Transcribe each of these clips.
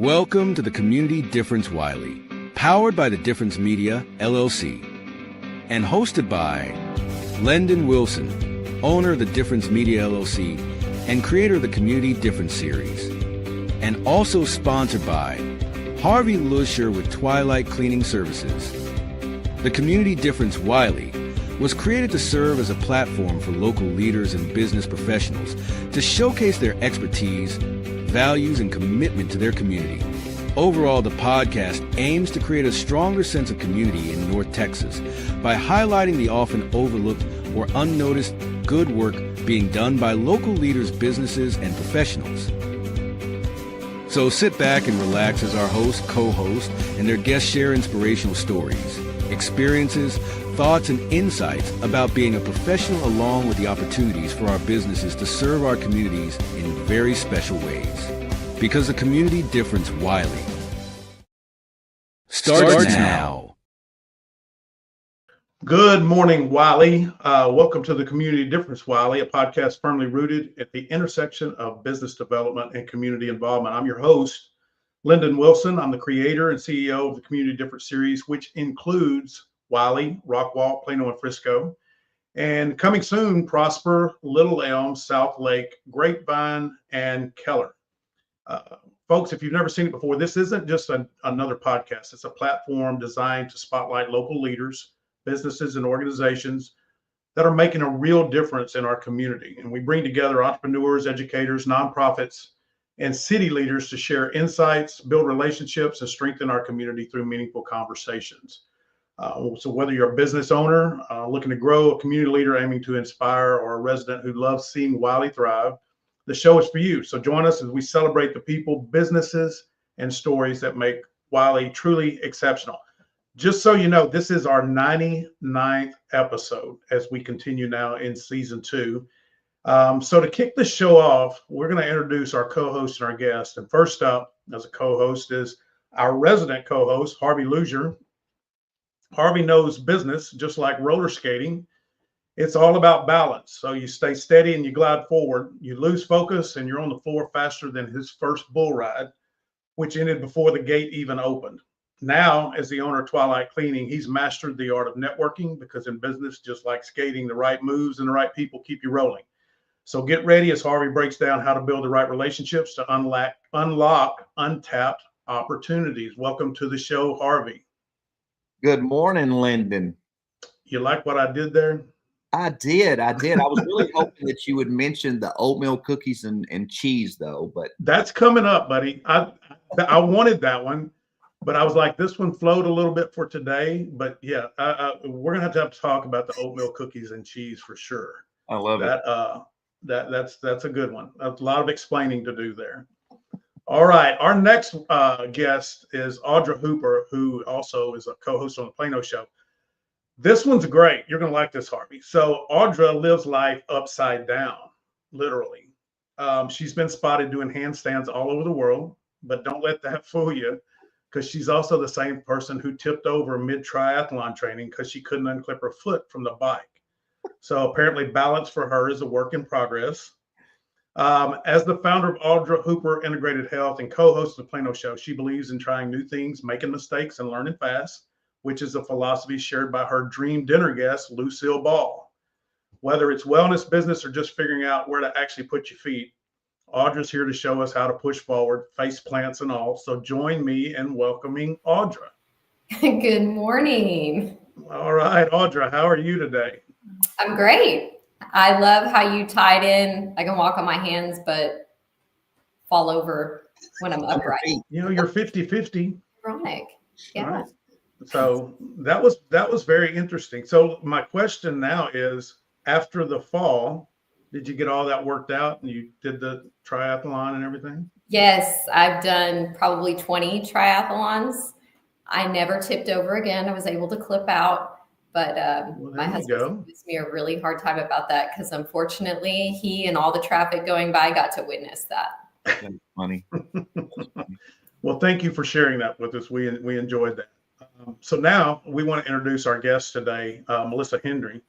Welcome to the Community Difference Wylie, powered by the Difference Media, LLC, and hosted by Lendon Wilson, owner of the Difference Media, LLC, and creator of the Community Difference series, and also sponsored by Harvey Loosier with Twilight Cleaning Services. The Community Difference Wylie was created to serve as a platform for local leaders and business professionals to showcase their expertise, values, and commitment to their community. Overall, the podcast aims to create a stronger sense of community in North Texas by highlighting the often overlooked or unnoticed good work being done by local leaders, businesses, and professionals. So sit back and relax as our host, co-host, and their guests share inspirational stories, experiences, thoughts, and insights about being a professional, along with the opportunities for our businesses to serve our communities in very special ways. Because the Community Difference Wylie starts now. Good morning, Wylie. Welcome to the Community Difference Wylie, a podcast firmly rooted at the intersection of business development and community involvement. I'm your host, Lendon Wilson. I'm the creator and CEO of the Community Difference series, which includes Wylie, Rockwall, Plano, and Frisco. And coming soon, Prosper, Little Elm, South Lake, Grapevine, and Keller. Folks, if you've never seen it before, this isn't just another podcast. It's a platform designed to spotlight local leaders, businesses, and organizations that are making a real difference in our community. And we bring together entrepreneurs, educators, nonprofits, and city leaders to share insights, build relationships, and strengthen our community through meaningful conversations. So whether you're a business owner looking to grow, a community leader aiming to inspire, or a resident who loves seeing Wylie thrive, the show is for you. So join us as we celebrate the people, businesses, and stories that make Wylie truly exceptional. Just so you know, this is our 99th episode as we continue now in season 2. So to kick the show off, we're going to introduce our co-host and our guest. And first up as a co-host is our resident co-host, Harvey Loosier. Harvey knows business just like roller skating. It's all about balance. So you stay steady and you glide forward. You lose focus and you're on the floor faster than his first bull ride, which ended before the gate even opened. Now, as the owner of Twilight Cleaning, he's mastered the art of networking, because in business, just like skating, the right moves and the right people keep you rolling. So get ready as Harvey breaks down how to build the right relationships to unlock untapped opportunities. Welcome to the show, Harvey. Good morning, Lendon. You like what I did there? I did. I was really hoping that you would mention the oatmeal cookies and cheese, though. But that's coming up, buddy. I wanted that one, but I was like, this one flowed a little bit for today. But yeah, we're gonna have to talk about the oatmeal cookies and cheese for sure. I love that. That's a good one. A lot of explaining to do there. All right, our next guest is Audra Hooper, who also is a co-host on the Plano show. This one's great. You're going to like this, Harvey. So Audra lives life upside down, literally. She's been spotted doing handstands all over the world, but don't let that fool you, because she's also the same person who tipped over mid-triathlon training because she couldn't unclip her foot from the bike. So apparently balance for her is a work in progress. As the founder of Audra Hooper Integrated Health and co-host of the Plano show, she believes in trying new things, making mistakes, and learning fast, which is a philosophy shared by her dream dinner guest, Lucille Ball. Whether it's wellness, business, or just figuring out where to actually put your feet, Audra's here to show us how to push forward, face plants and all. So join me in welcoming Audra. Good morning. All right, Audra, how are you today? I'm great. I love how you tied in. I can walk on my hands, but fall over when I'm upright. You know, you're 50-50. Ironic. Yeah. Right. So that was very interesting. So my question now is, after the fall, did you get all that worked out and you did the triathlon and everything? Yes, I've done probably 20 triathlons. I never tipped over again. I was able to clip out, but my husband gives me a really hard time about that, because unfortunately he and all the traffic going by got to witness that. That's funny. Well, thank you for sharing that with us. We enjoyed that. So now we want to introduce our guest today, Melissa Henry.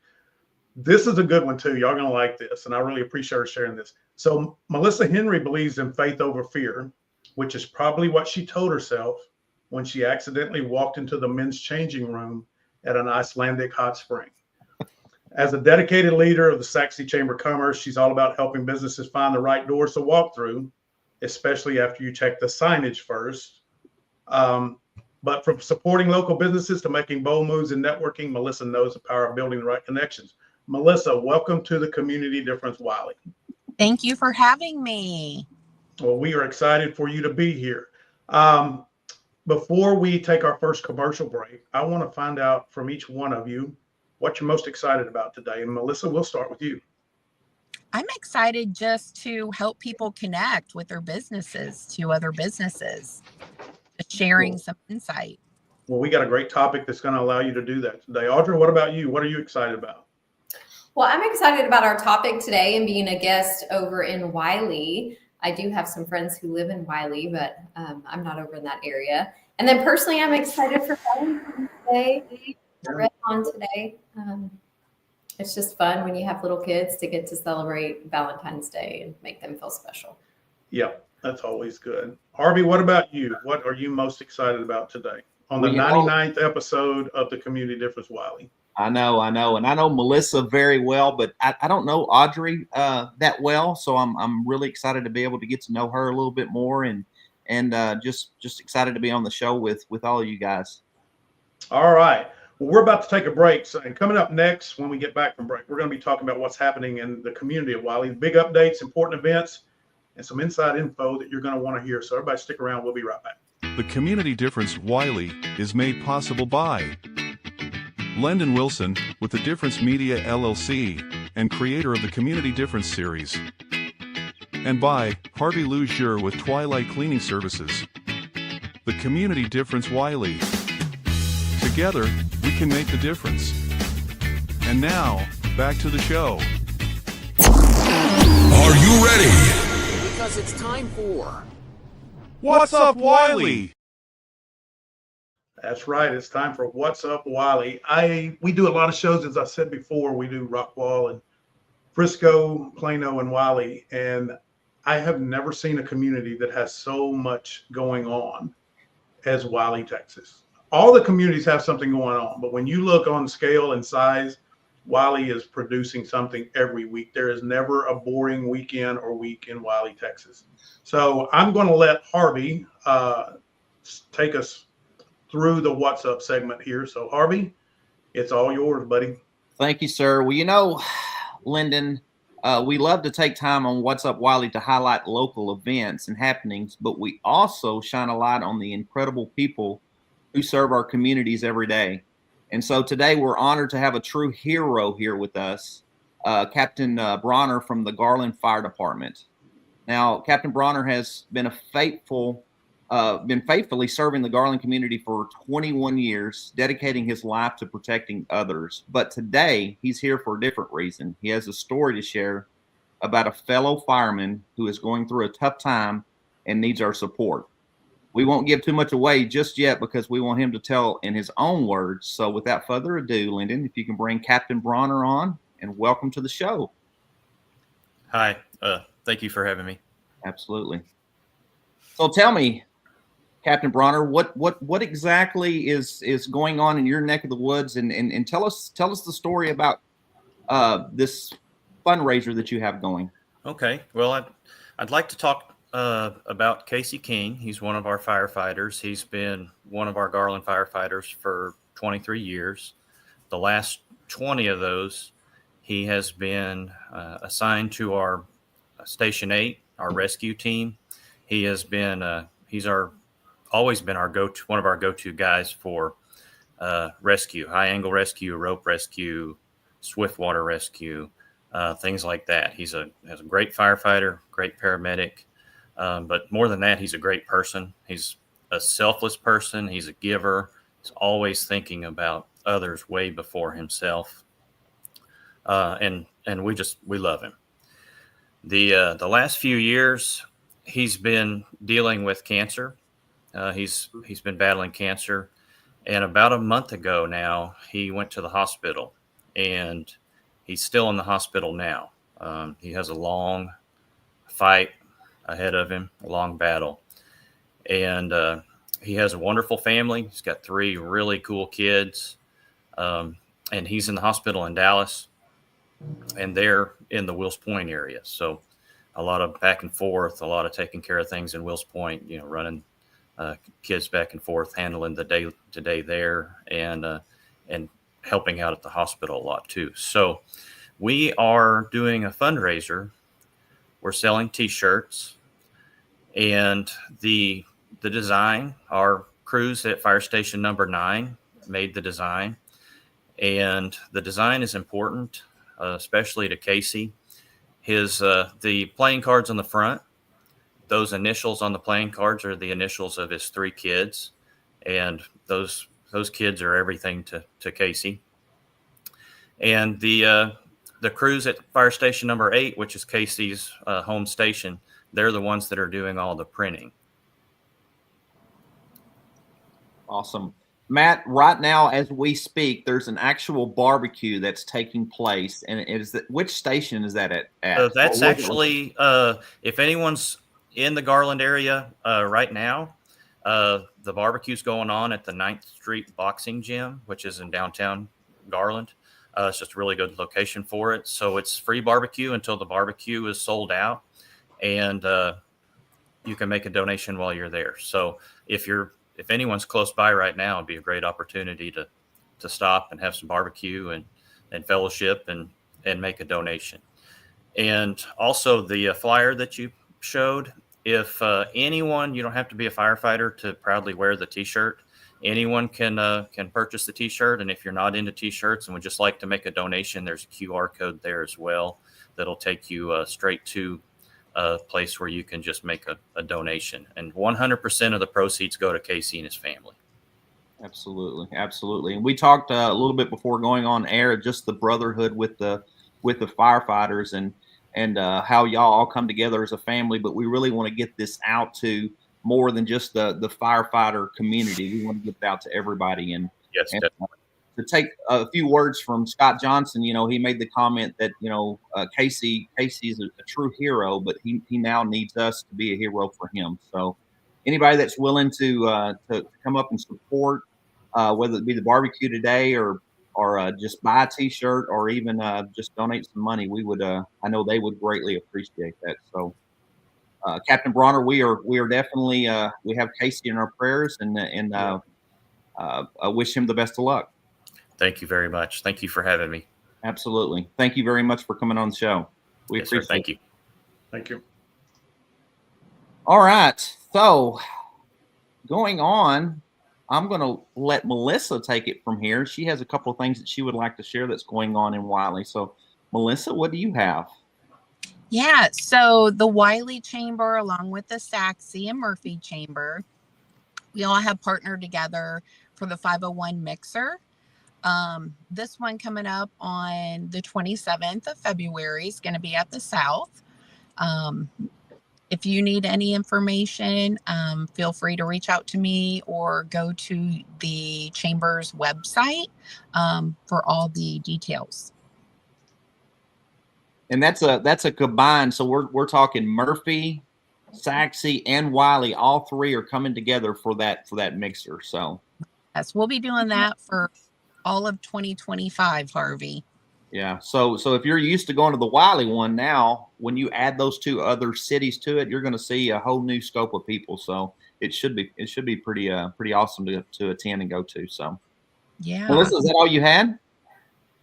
This is a good one too. Y'all gonna like this, and I really appreciate her sharing this. So Melissa Henry believes in faith over fear, which is probably what she told herself when she accidentally walked into the men's changing room at an Icelandic hot spring. As a dedicated leader of the Sachse Chamber of Commerce, she's all about helping businesses find the right doors to walk through, especially after you check the signage first. But from supporting local businesses to making bold moves in networking, Melissa knows the power of building the right connections. Melissa, welcome to the Community Difference Wylie. Thank you for having me. Well, we are excited for you to be here. Before we take our first commercial break, I want to find out from each one of you what you're most excited about today. And Melissa, we'll start with you. I'm excited just to help people connect with their businesses to other businesses, sharing some insight. Well, we got a great topic that's going to allow you to do that today. Audra, what about you? What are you excited about? Well, I'm excited about our topic today and being a guest over in Wylie. I do have some friends who live in Wylie, but I'm not over in that area. And then personally, I'm excited for Valentine's Day. I read on today. It's just fun when you have little kids to get to celebrate Valentine's Day and make them feel special. Yeah, that's always good. Harvey, what about you? What are you most excited about today on the 99th episode of the Community Difference Wylie? I know. And I know Melissa very well, but I don't know Audrey that well. So I'm really excited to be able to get to know her a little bit more and just excited to be on the show with all of you guys. All right. Well, we're about to take a break. So, and coming up next, when we get back from break, we're going to be talking about what's happening in the community of Wylie, big updates, important events, and some inside info that you're going to want to hear. So everybody stick around. We'll be right back. The Community Difference Wylie is made possible by Lendon Wilson with the Difference Media LLC and creator of the Community Difference series. And by Harvey Loosier with Twilight Cleaning Services. The Community Difference Wylie. Together, we can make the difference. And now, back to the show. Are you ready? Because it's time for What's Up, Wylie? That's right. It's time for What's Up, Wylie. We do a lot of shows, as I said before. We do Rockwall and Frisco, Plano, and Wylie. And I have never seen a community that has so much going on as Wylie, Texas. All the communities have something going on, but when you look on scale and size, Wylie is producing something every week. There is never a boring weekend or week in Wylie, Texas. So I'm going to let Harvey take us through the What's Up segment here. So Harvey, it's all yours, buddy. Thank you, sir. Well, you know, Lendon, we love to take time on What's Up Wylie to highlight local events and happenings, but we also shine a light on the incredible people who serve our communities every day. And so today we're honored to have a true hero here with us, Captain Bronner from the Garland Fire Department. Now, Captain Bronner has been faithfully serving the Garland community for 21 years, dedicating his life to protecting others. But today he's here for a different reason. He has a story to share about a fellow fireman who is going through a tough time and needs our support. We won't give too much away just yet because we want him to tell in his own words. So without further ado, Lendon, if you can bring Captain Bronner on, and welcome to the show. Hi, thank you for having me. Absolutely. So tell me, Captain Bronner, what exactly is going on in your neck of the woods, and tell us the story about this fundraiser that you have going. Okay, well, I'd like to talk about Casey King. He's one of our firefighters. He's been one of our Garland firefighters for 23 years. The last 20 of those, he has been assigned to our Station 8, our rescue team. He has been always been one of our go-to guys for rescue, high angle rescue, rope rescue, swift water rescue, things like that. Has a great firefighter, great paramedic. But more than that, he's a great person. He's a selfless person. He's a giver. He's always thinking about others way before himself. And we love him. The last few years, he's been dealing with cancer. He's been battling cancer. And about a month ago now, he went to the hospital, and he's still in the hospital now. He has a long fight ahead of him, a long battle. And he has a wonderful family. He's got 3 really cool kids. And he's in the hospital in Dallas, and they're in the Wills Point area. So a lot of back and forth, a lot of taking care of things in Wills Point, running kids back and forth, handling the day-to-day there, and helping out at the hospital a lot too. So we are doing a fundraiser. We're selling T-shirts, and the design, our crews at Fire Station number 9 made the design. And the design is important, especially to Casey. The playing cards on the front, those initials on the playing cards are the initials of his 3 kids. And those kids are everything to Casey. And the crews at Fire Station number 8, which is Casey's home station, they're the ones that are doing all the printing. Awesome. Matt, right now as we speak, there's an actual barbecue that's taking place, and which station is that at? That's actually, if anyone's in the Garland area right now, the barbecue's going on at the 9th Street Boxing Gym, which is in downtown Garland. It's just a really good location for it. So it's free barbecue until the barbecue is sold out, and you can make a donation while you're there. So if anyone's close by right now, it'd be a great opportunity to stop and have some barbecue and fellowship and make a donation. And also the flyer that you showed, if anyone, you don't have to be a firefighter to proudly wear the T-shirt. Anyone can purchase the T-shirt. And if you're not into T-shirts and would just like to make a donation, there's a QR code there as well that'll take you straight to a place where you can just make a donation, and 100% of the proceeds go to Casey and his family. Absolutely. And we talked a little bit before going on air, just the brotherhood with the firefighters and how y'all all come together as a family. But we really want to get this out to more than just the firefighter community. We want to get it out to everybody. And yes, definitely. To take a few words from Scott Johnson, he made the comment that, Casey is a true hero, but he now needs us to be a hero for him. So anybody that's willing to come up and support, whether it be the barbecue today or just buy a T-shirt or even just donate some money, we would, I know they would greatly appreciate that. So Captain Bronner, we are definitely, we have Casey in our prayers, and I wish him the best of luck. Thank you very much. Thank you for having me. Absolutely. Thank you very much for coming on the show. We Yes, sir. appreciate Thank it. you. Thank you. All right. So going on, I'm going to let Melissa take it from here. She has a couple of things that she would like to share that's going on in Wylie. So Melissa, what do you have? Yeah, so the Wylie Chamber, along with the Sachse and Murphy Chamber, we all have partnered together for the 501 mixer. This one coming up on the 27th of February is going to be at the South. If you need any information, feel free to reach out to me or go to the Chamber's website for all the details. And that's a combined. So we're talking Murphy, Sachse, and Wylie. All 3 are coming together for that mixer. So yes, we'll be doing that for all of 2025, Harvey. Yeah. So if you're used to going to the Wylie one, now when you add those 2 other cities to it, you're going to see a whole new scope of people. So it should be pretty awesome to attend and go to. So yeah. Melissa, is that all you had?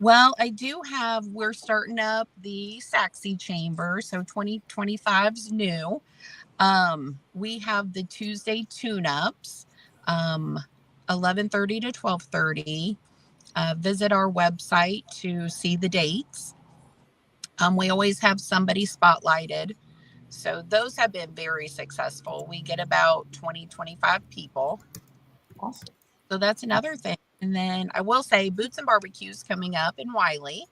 Well, we're starting up the Sachse Chamber. So 2025's new. We have the Tuesday tune-ups, 11:30 to 12:30. Visit our website to see the dates. We always have somebody spotlighted. So those have been very successful. We get about 20-25 people. Awesome. So that's another thing. And then I will say Boots and Barbecue's coming up in Wylie.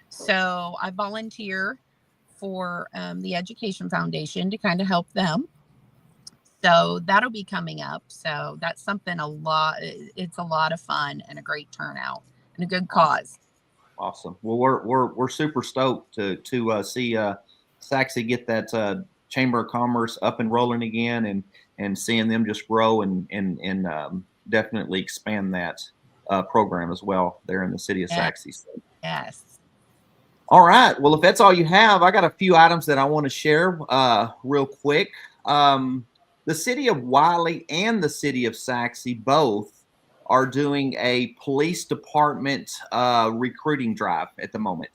So I volunteer for the Education Foundation to kind of help them. So that'll be coming up. So that's something it's a lot of fun and a great turnout and a good cause. Awesome. Well, we're super stoked to see Sachse get that Chamber of Commerce up and rolling again, and seeing them just grow and definitely expand that program as well there in the city of Sachse. Yes. All right. Well, if that's all you have, I got a few items that I want to share real quick. The city of Wylie and the city of Sachse both are doing a police department recruiting drive at the moment.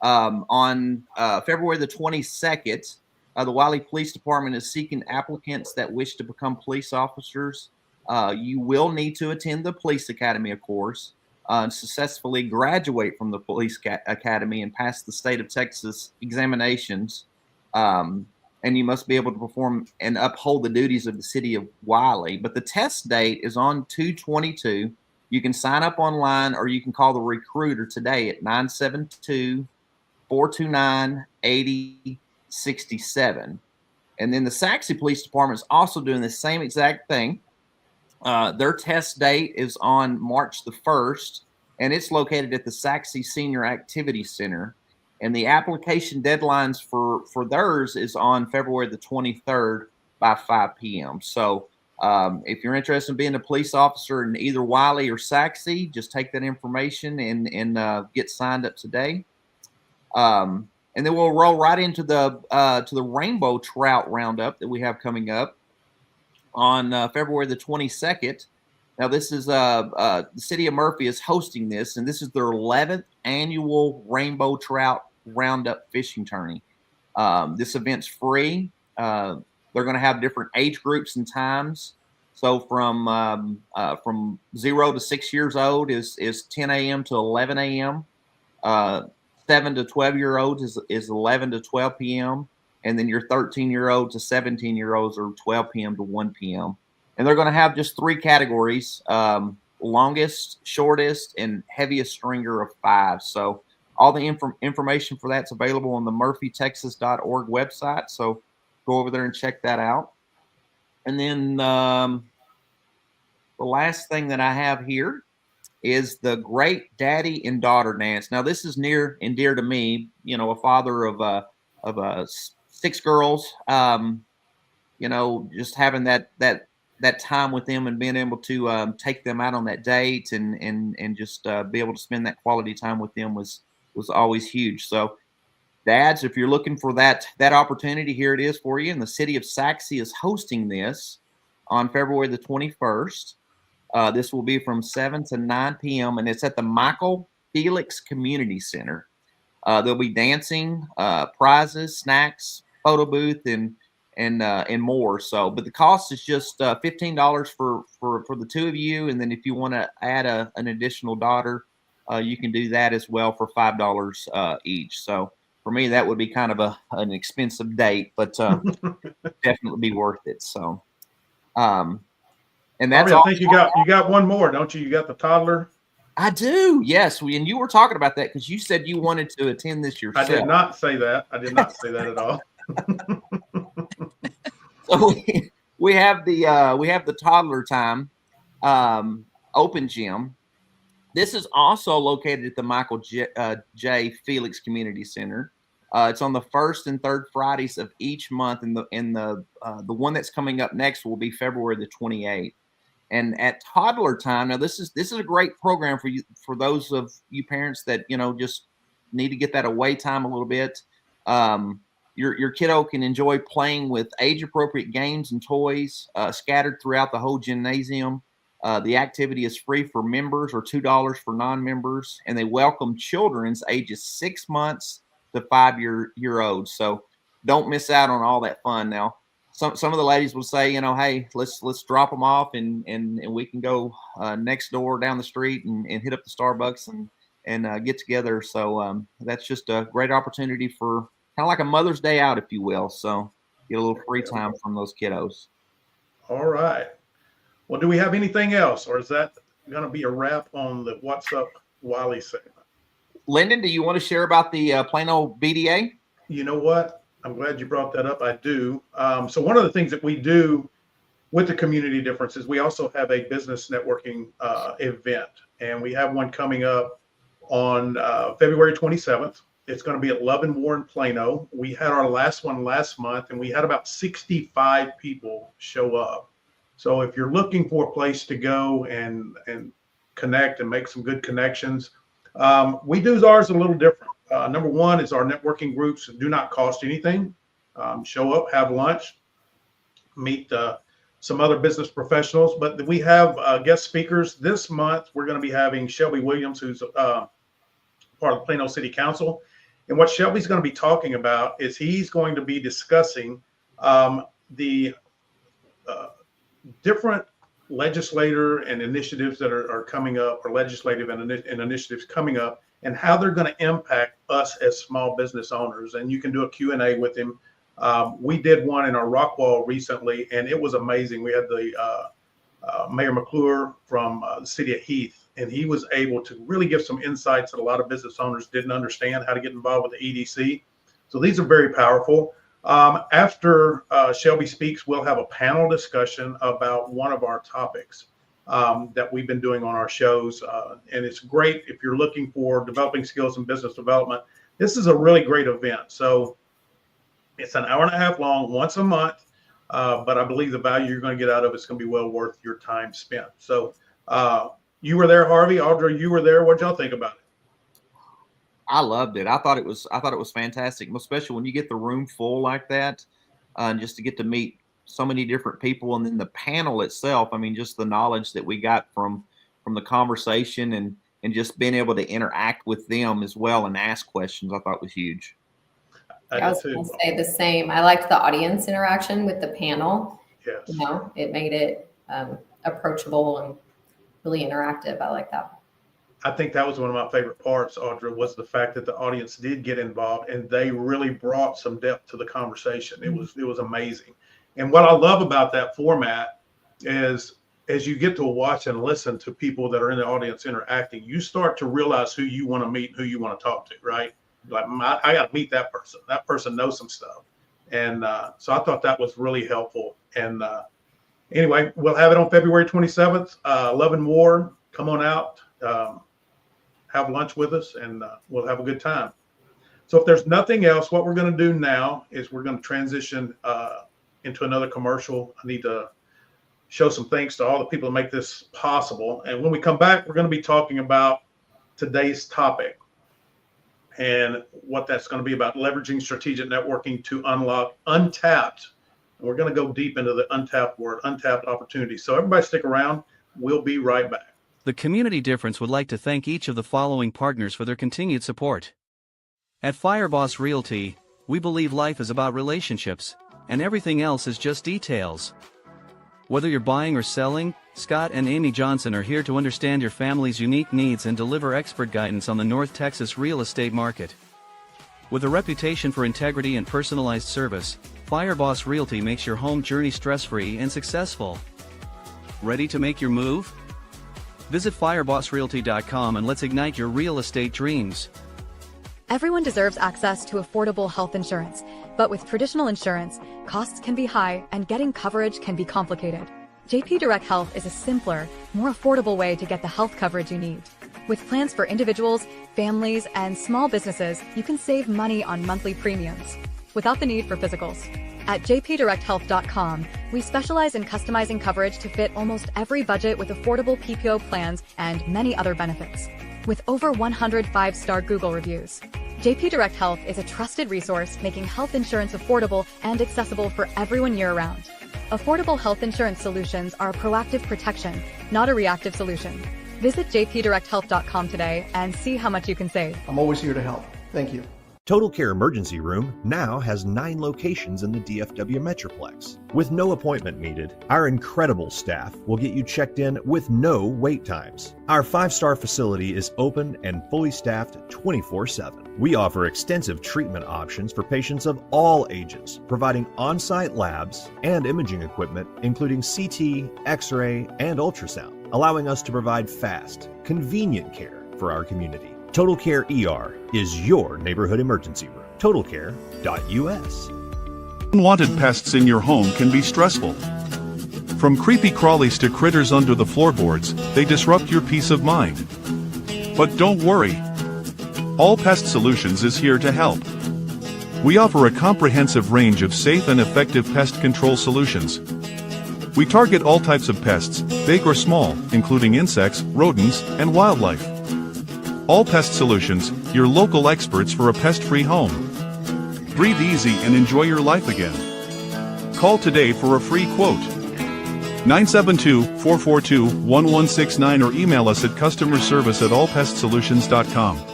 On February the 22nd, the Wylie Police Department is seeking applicants that wish to become police officers. You will need to attend the police academy, of course, and successfully graduate from the police academy and pass the state of Texas examinations. And you must be able to perform and uphold the duties of the city of Wylie. But the test date is on 2/22. You can sign up online, or you can call the recruiter today at 972-429-8067. And then the Sachse Police Department is also doing the same exact thing. Their test date is on March the 1st, and it's located at the Sachse Senior Activity Center. And the application deadlines for theirs is on February the 23rd by 5 p.m. So if you're interested in being a police officer in either Wylie or Sachse, just take that information and get signed up today. And then we'll roll right into the Rainbow Trout Roundup that we have coming up on February the 22nd. Now, this is the city of Murphy is hosting this, and this is their 11th annual Rainbow Trout Roundup fishing tourney. This event's free. They're going to have different age groups and times. So from 0 to 6 years old is 10 a.m. to 11 a.m. 7 to 12-year-olds is 11 to 12 p.m. And then your 13-year-old to 17-year-olds are 12 p.m. to 1 p.m. And they're going to have just 3 categories: longest, shortest, and heaviest stringer of 5. So all the information for that's available on the murphytexas.org website. So go over there and check that out. And then the last thing that I have here is the Great Daddy and Daughter Dance. Now, this is near and dear to me. You know, a father of 6 girls. You know, just having that time with them and being able to take them out on that date and just be able to spend that quality time with them was always huge. So, dads, if you're looking for that opportunity, here it is for you. And the city of Sachse is hosting this on February the 21st. This will be from 7 to 9 p.m. and it's at the Michael Felix Community Center. There'll be dancing, prizes, snacks, photo booth, and more. So, but the cost is just $15 for the 2 of you, and then if you want to add an additional daughter, you can do that as well for $5 each. So, for me, that would be kind of an expensive date, but definitely be worth it. So, and that's Harvey, all. I think you got one more, don't you? You got the toddler. I do, yes. And you were talking about that because you said you wanted to attend this yourself. I did not say that. I did not say that at all. So we have the toddler time open gym. This is also located at the Michael J. Felix Community Center. It's on the 1st and 3rd Fridays of each month, and the one that's coming up next will be February the 28th. And at toddler time, now this is a great program for you, for those of you parents that just need to get that away time a little bit. Your kiddo can enjoy playing with age-appropriate games and toys scattered throughout the whole gymnasium. The activity is free for members or $2 for non-members, and they welcome children's ages 6 months to 5-year-olds. So don't miss out on all that fun. Now, some of the ladies will say, hey, let's drop them off and we can go next door down the street and hit up the Starbucks and get together. So that's just a great opportunity for kind of like a Mother's Day out, if you will. So get a little free time from those kiddos. All right. Well, do we have anything else, or is that going to be a wrap on the What's Up Wylie segment? Lendon, do you want to share about the Plano BDA? You know what? I'm glad you brought that up. I do. So one of the things that we do with the community difference is we also have a business networking event, and we have one coming up on February 27th. It's going to be at Love and War in Plano. We had our last one last month, and we had about 65 people show up. So if you're looking for a place to go and connect and make some good connections, we do ours a little different. Number one is our networking groups do not cost anything. Show up, have lunch, meet some other business professionals. But we have guest speakers. This month, we're going to be having Shelby Williams, who's part of the Plano City Council. And what Shelby's going to be talking about is he's going to be discussing the different legislator and initiatives that are coming up, or legislative and initiatives coming up, and how they're going to impact us as small business owners. And you can do a Q&A with him. We did one in our Rockwall recently, and it was amazing. We had the Mayor McClure from the city of Heath, and he was able to really give some insights that a lot of business owners didn't understand how to get involved with the EDC. So these are very powerful. After Shelby speaks, we'll have a panel discussion about one of our topics that we've been doing on our shows. And it's great if you're looking for developing skills in business development. This is a really great event. So it's an hour and a half long, once a month. But I believe the value you're going to get out of it's going to be well worth your time spent. So you were there, Harvey. Audra, you were there. What y'all think about it? I loved it. I thought it was fantastic, especially when you get the room full like that, and just to get to meet so many different people. And then the panel itself, I mean, just the knowledge that we got from the conversation and just being able to interact with them as well and ask questions, I thought was huge. I was going to say the same. I liked the audience interaction with the panel. Yes. You know, it made it approachable and really interactive. I like that. I think that was one of my favorite parts, Audra, was the fact that the audience did get involved and they really brought some depth to the conversation. It was amazing. And what I love about that format is as you get to watch and listen to people that are in the audience interacting, you start to realize who you want to meet and who you want to talk to, right? Like, I got to meet that person. That person knows some stuff. And so I thought that was really helpful. And anyway, we'll have it on February 27th. Love and War, come on out. Have lunch with us, and we'll have a good time. So if there's nothing else, what we're going to do now is we're going to transition into another commercial. I need to show some thanks to all the people that make this possible. And when we come back, we're going to be talking about today's topic and what that's going to be about, leveraging strategic networking to unlock untapped. And we're going to go deep into the untapped word, untapped opportunities. So everybody stick around. We'll be right back. The Community Difference would like to thank each of the following partners for their continued support. At Fireboss Realty, we believe life is about relationships, and everything else is just details. Whether you're buying or selling, Scott and Amy Johnson are here to understand your family's unique needs and deliver expert guidance on the North Texas real estate market. With a reputation for integrity and personalized service, Fireboss Realty makes your home journey stress-free and successful. Ready to make your move? Visit firebossrealty.com and let's ignite your real estate dreams. Everyone deserves access to affordable health insurance, but with traditional insurance, costs can be high and getting coverage can be complicated. JP Direct Health is a simpler, more affordable way to get the health coverage you need. With plans for individuals, families, and small businesses, you can save money on monthly premiums without the need for physicals. At jpdirecthealth.com, we specialize in customizing coverage to fit almost every budget with affordable PPO plans and many other benefits. With over 100 5-star Google reviews, JP Direct Health is a trusted resource making health insurance affordable and accessible for everyone year-round. Affordable health insurance solutions are a proactive protection, not a reactive solution. Visit jpdirecthealth.com today and see how much you can save. I'm always here to help. Thank you. Total Care Emergency Room now has 9 locations in the DFW Metroplex. With no appointment needed, our incredible staff will get you checked in with no wait times. Our 5-star facility is open and fully staffed 24/7. We offer extensive treatment options for patients of all ages, providing on-site labs and imaging equipment, including CT, X-ray, and ultrasound, allowing us to provide fast, convenient care for our community. Total Care ER is your neighborhood emergency room. TotalCare.us. Unwanted pests in your home can be stressful. From creepy crawlies to critters under the floorboards, they disrupt your peace of mind. But don't worry. All Pest Solutions is here to help. We offer a comprehensive range of safe and effective pest control solutions. We target all types of pests, big or small, including insects, rodents, and wildlife. All Pest Solutions, your local experts for a pest-free home. Breathe easy and enjoy your life again. Call today for a free quote. 972-442-1169 or email us at customerservice@allpestsolutions.com.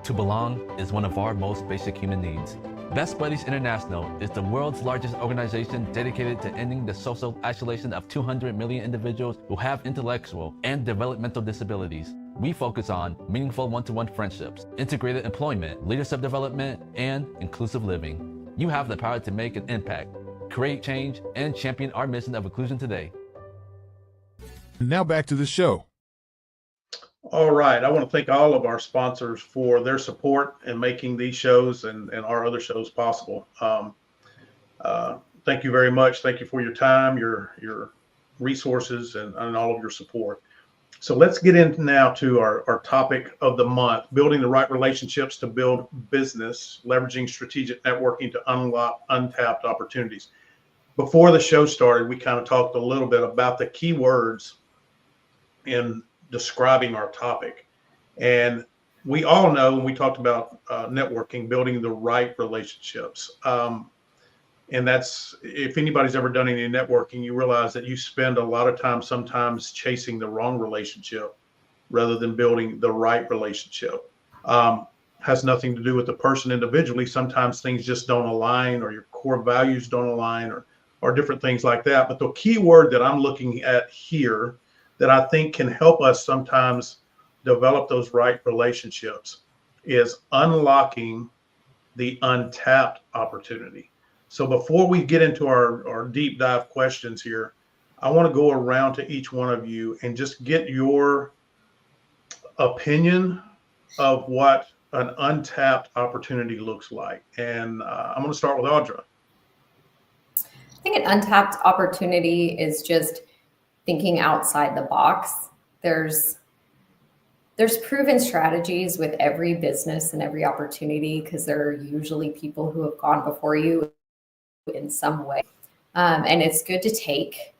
To belong is one of our most basic human needs. Best Buddies International is the world's largest organization dedicated to ending the social isolation of 200 million individuals who have intellectual and developmental disabilities. We focus on meaningful one-to-one friendships, integrated employment, leadership development, and inclusive living. You have the power to make an impact, create change, and champion our mission of inclusion today. Now back to the show. All right. I want to thank all of our sponsors for their support in making these shows and our other shows possible. Thank you very much. Thank you for your time, your resources, and all of your support. So let's get into now to our topic of the month, building the right relationships to build business, leveraging strategic networking to unlock untapped opportunities. Before the show started, we kind of talked a little bit about the key words in describing our topic. And we all know, when we talked about networking, building the right relationships. And that's, if anybody's ever done any networking, you realize that you spend a lot of time sometimes chasing the wrong relationship rather than building the right relationship. Has nothing to do with the person individually. Sometimes things just don't align, or your core values don't align, or different things like that. But the key word that I'm looking at here that I think can help us sometimes develop those right relationships is unlocking the untapped opportunity. So before we get into our deep dive questions here, I want to go around to each one of you and just get your opinion of what an untapped opportunity looks like. And I'm going to start with Audra. I think an untapped opportunity is just thinking outside the box. There's proven strategies with every business and every opportunity, because there are usually people who have gone before you in some way. And it's good to take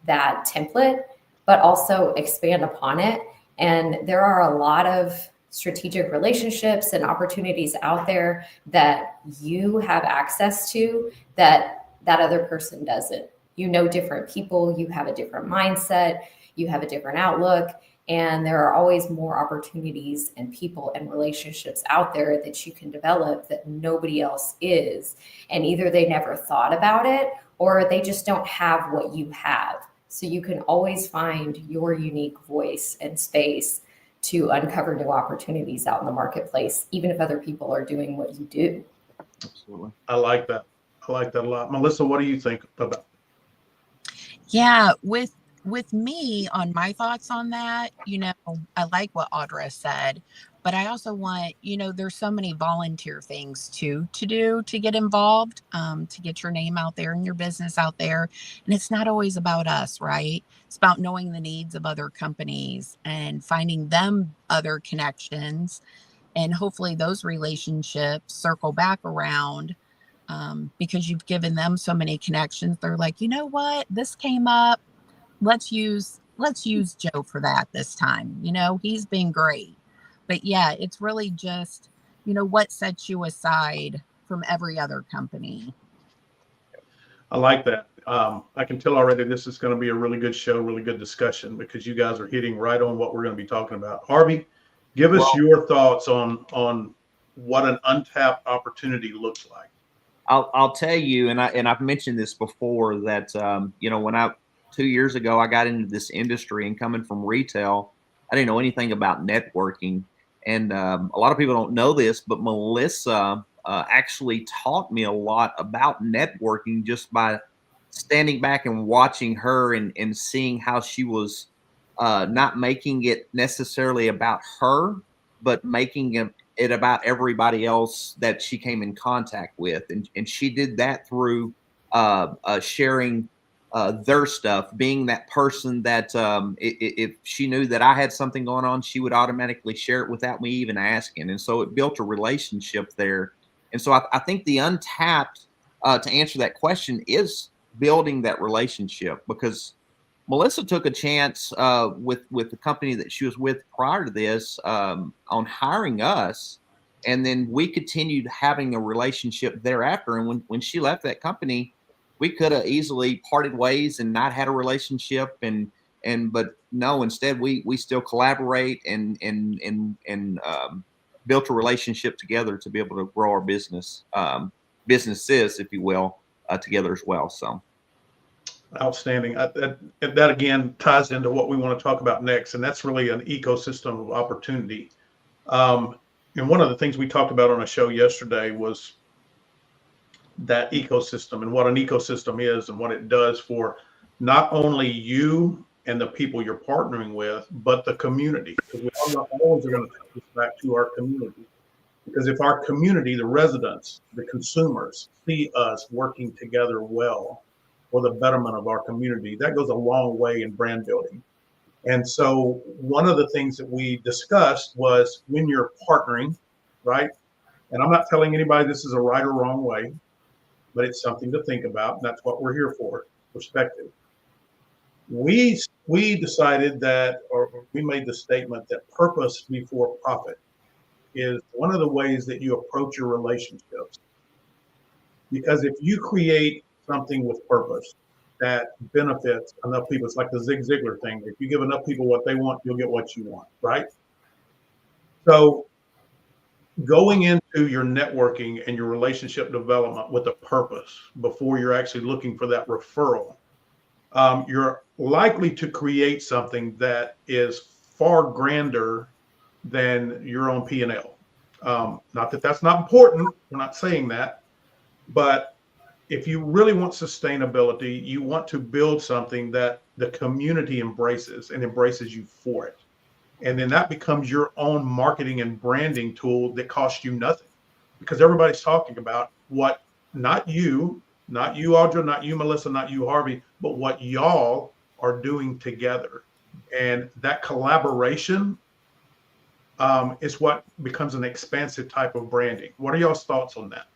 that template, but also expand upon it. And there are a lot of strategic relationships and opportunities out there that you have access to that other person doesn't. You know different people, you have a different mindset, you have a different outlook, and there are always more opportunities and people and relationships out there that you can develop that nobody else is. And either they never thought about it, or they just don't have what you have. So you can always find your unique voice and space to uncover new opportunities out in the marketplace, even if other people are doing what you do. Absolutely. I like that. I like that a lot. Melissa, what do you think about? Yeah, with me on my thoughts on that, I like what Audra said, but I also want, there's so many volunteer things to do to get involved, to get your name out there and your business out there. And it's not always about us, right? It's about knowing the needs of other companies and finding them other connections. And hopefully those relationships circle back around, because you've given them so many connections. They're like, you know what, this came up. Let's use Joe for that this time. He's been great. But yeah, it's really just, what sets you aside from every other company. I like that. I can tell already this is going to be a really good show, really good discussion, because you guys are hitting right on what we're going to be talking about. Harvey, give us your thoughts on what an untapped opportunity looks like. I'll tell you, and I've mentioned this before, that when 2 years ago I got into this industry, and coming from retail, I didn't know anything about networking. And a lot of people don't know this, but Melissa actually taught me a lot about networking just by standing back and watching her and seeing how she was not making it necessarily about her, but making it about everybody else that she came in contact with. And she did that through sharing their stuff, being that person that if she knew that I had something going on, she would automatically share it without me even asking. And so it built a relationship there. And so I think the Untapped, to answer that question, is building that relationship, because Melissa took a chance with the company that she was with prior to this on hiring us. And then we continued having a relationship thereafter. And when she left that company, we could have easily parted ways and not had a relationship, but no, instead we still collaborate and built a relationship together to be able to grow our businesses, if you will, together as well. So outstanding. That again ties into what we want to talk about next, and that's really an ecosystem of opportunity. And one of the things we talked about on a show yesterday was that ecosystem and what an ecosystem is and what it does for not only you and the people you're partnering with, but the community. Because we always are going to take this back to our community. Because if our community, the residents, the consumers, see us working together well for the betterment of our community, that goes a long way in brand building. And so one of the things that we discussed was when you're partnering, right? And I'm not telling anybody this is a right or wrong way, but it's something to think about. And that's what we're here for, perspective. We decided that, or we made the statement that purpose before profit is one of the ways that you approach your relationships. Because if you create something with purpose that benefits enough people, it's like the Zig Ziglar thing. If you give enough people what they want, you'll get what you want, right? So going into your networking and your relationship development with a purpose before you're actually looking for that referral, you're likely to create something that is far grander than your own P&L. Not that that's not important. We're not saying that. But if you really want sustainability, you want to build something that the community embraces and embraces you for it. And then that becomes your own marketing and branding tool that costs you nothing, because everybody's talking about what, not you, Audra, not you, Melissa, not you, Harvey, but what y'all are doing together. And that collaboration is what becomes an expansive type of branding. What are y'all's thoughts on that?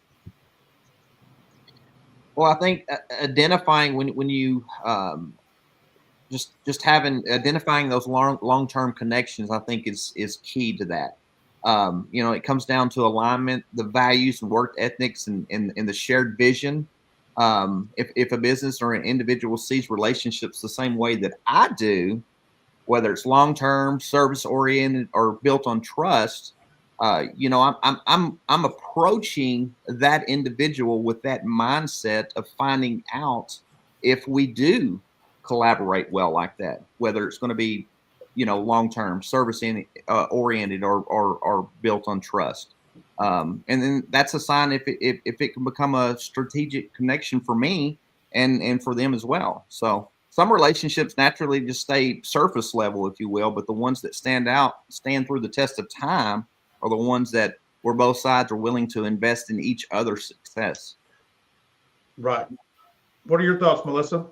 Well, I think identifying when you just identifying those long-term connections, I think is key to that. It comes down to alignment, the values and work ethics, and the shared vision. If a business or an individual sees relationships the same way that I do, whether it's long-term, service-oriented, or built on trust, I'm approaching that individual with that mindset of finding out if we do collaborate well like that, whether it's going to be, long-term, service-oriented, or built on trust. And then that's a sign if it can become a strategic connection for me and for them as well. So some relationships naturally just stay surface level, if you will, but the ones that stand through the test of time are the ones that where both sides are willing to invest in each other's success. Right. What are your thoughts, Melissa?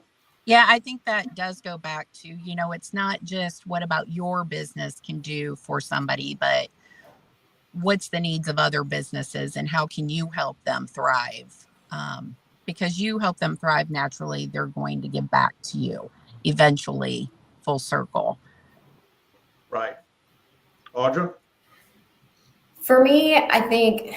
Yeah, I think that does go back to, it's not just what about your business can do for somebody, but what's the needs of other businesses and how can you help them thrive? Because you help them thrive naturally, they're going to give back to you eventually, full circle. Right. Audra? For me, I think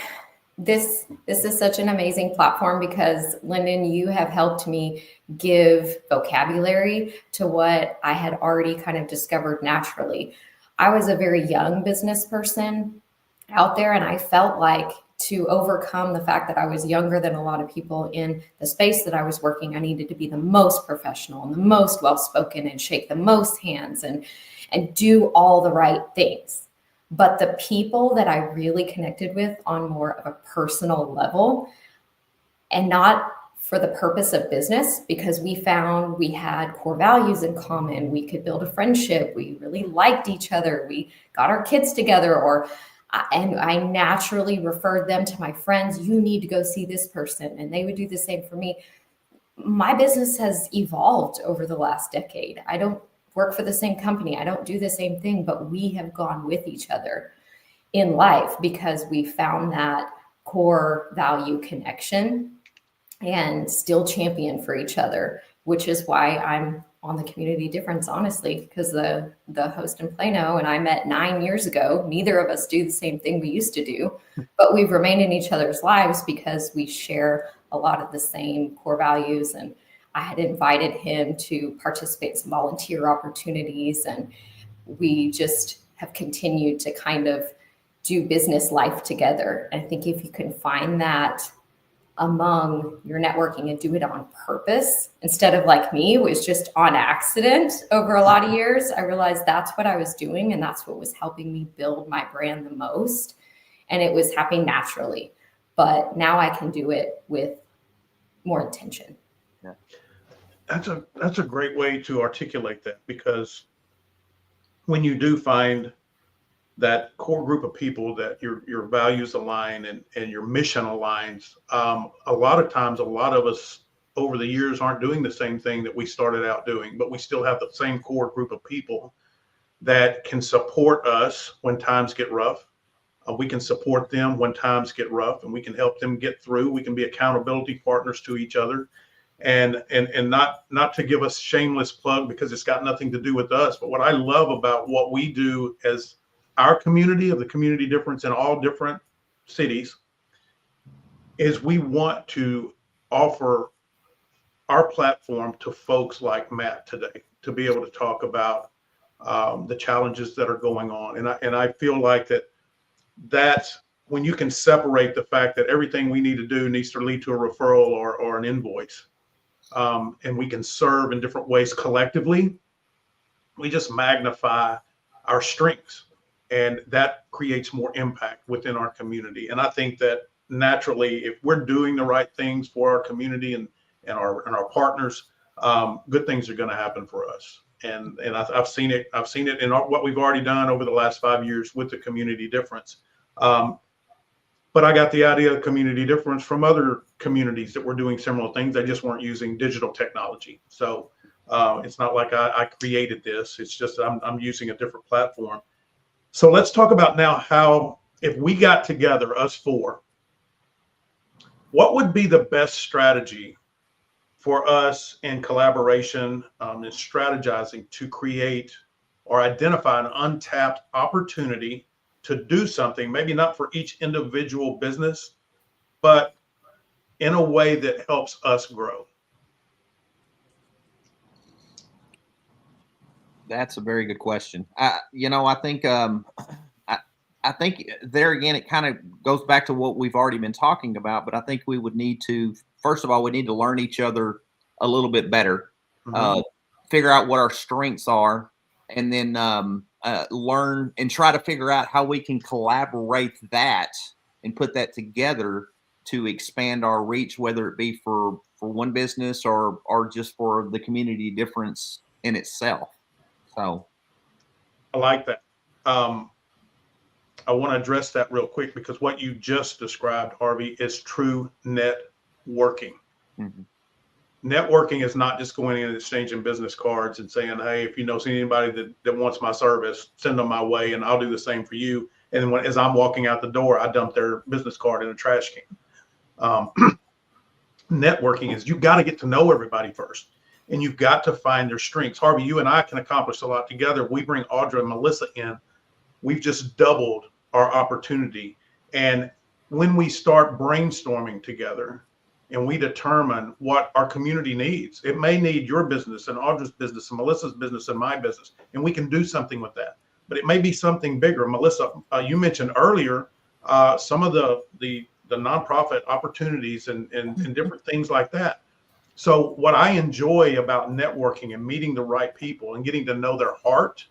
this is such an amazing platform because, Lendon, you have helped me give vocabulary to what I had already kind of discovered naturally. I was a very young business person out there, and I felt like to overcome the fact that I was younger than a lot of people in the space that I was working, I needed to be the most professional and the most well-spoken and shake the most hands and do all the right things. But the people that I really connected with on more of a personal level, and not for the purpose of business, because we found we had core values in common, we could build a friendship, we really liked each other, we got our kids together, and I naturally referred them to my friends. You need to go see this person, and they would do the same for me. my business has evolved over the last decade. I don't work for the same company. I don't do the same thing, but we have gone with each other in life because we found that core value connection and still champion for each other, which is why I'm on the Community Difference, honestly, because the host in Plano and I met 9 years ago. Neither of us do the same thing we used to do, but we've remained in each other's lives because we share a lot of the same core values. And I had invited him to participate in some volunteer opportunities, and we just have continued to kind of do business life together. And I think if you can find that among your networking and do it on purpose instead of like me, it was just on accident over a lot of years, I realized that's what I was doing, and that's what was helping me build my brand the most. And it was happening naturally, but now I can do it with more intention. Yeah. That's a great way to articulate that, because when you do find that core group of people that your values align and your mission aligns, a lot of times, a lot of us over the years aren't doing the same thing that we started out doing, but we still have the same core group of people that can support us when times get rough. We can support them when times get rough, and we can help them get through. We can be accountability partners to each other, and not to give us shameless plug, because it's got nothing to do with us. But what I love about what we do as our community of the Community Difference in all different cities is we want to offer our platform to folks like Matt today to be able to talk about the challenges that are going on. And I feel like that's when you can separate the fact that everything we need to do needs to lead to a referral or an invoice, and we can serve in different ways collectively, we just magnify our strengths. And that creates more impact within our community. And I think that naturally, if we're doing the right things for our community and our partners, good things are going to happen for us. And I've seen it. I've seen it in what we've already done over the last 5 years with the Community Difference. But I got the idea of Community Difference from other communities that were doing similar things. They just weren't using digital technology. So it's not like I created this. It's just I'm using a different platform. So let's talk about now how, if we got together, us four, what would be the best strategy for us in collaboration and strategizing to create or identify an untapped opportunity to do something, maybe not for each individual business, but in a way that helps us grow? That's a very good question. I think there again, it kind of goes back to what we've already been talking about, but I think we would need to, first of all, we need to learn each other a little bit better, figure out what our strengths are, and then learn and try to figure out how we can collaborate that and put that together to expand our reach, whether it be for one business or just for the Community Difference in itself. So I like that. I want to address that real quick, because what you just described, Harvey, is true networking. Mm-hmm. Networking is not just going in and exchanging business cards and saying, hey, if you know anybody that wants my service, send them my way and I'll do the same for you. And then as I'm walking out the door, I dump their business card in a trash can. Networking is, you've got to get to know everybody first. And you've got to find their strengths. Harvey, you and I can accomplish a lot together. We bring Audra and Melissa in. We've just doubled our opportunity. And when we start brainstorming together and we determine what our community needs, it may need your business and Audra's business and Melissa's business and my business, and we can do something with that. But it may be something bigger. Melissa, you mentioned earlier some of the nonprofit opportunities and different things like that. So what I enjoy about networking and meeting the right people and getting to know their heart,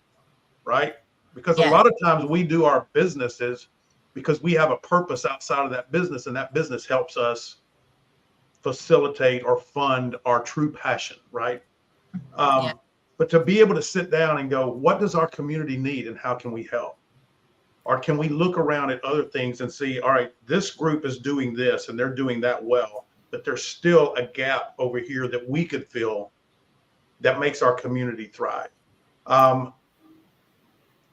right? Because a lot of times we do our businesses because we have a purpose outside of that business, and that business helps us facilitate or fund our true passion, right? But to be able to sit down and go, what does our community need and how can we help? Or can we look around at other things and see, all right, this group is doing this and they're doing that well. that there's still a gap over here that we could fill that makes our community thrive.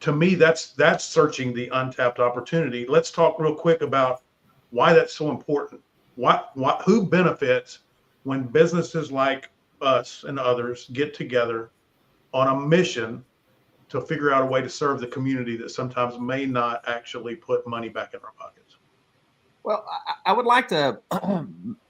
To me, that's searching the untapped opportunity. Let's talk real quick about why that's so important. Who benefits when businesses like us and others get together on a mission to figure out a way to serve the community that sometimes may not actually put money back in our pockets? Well, I would like to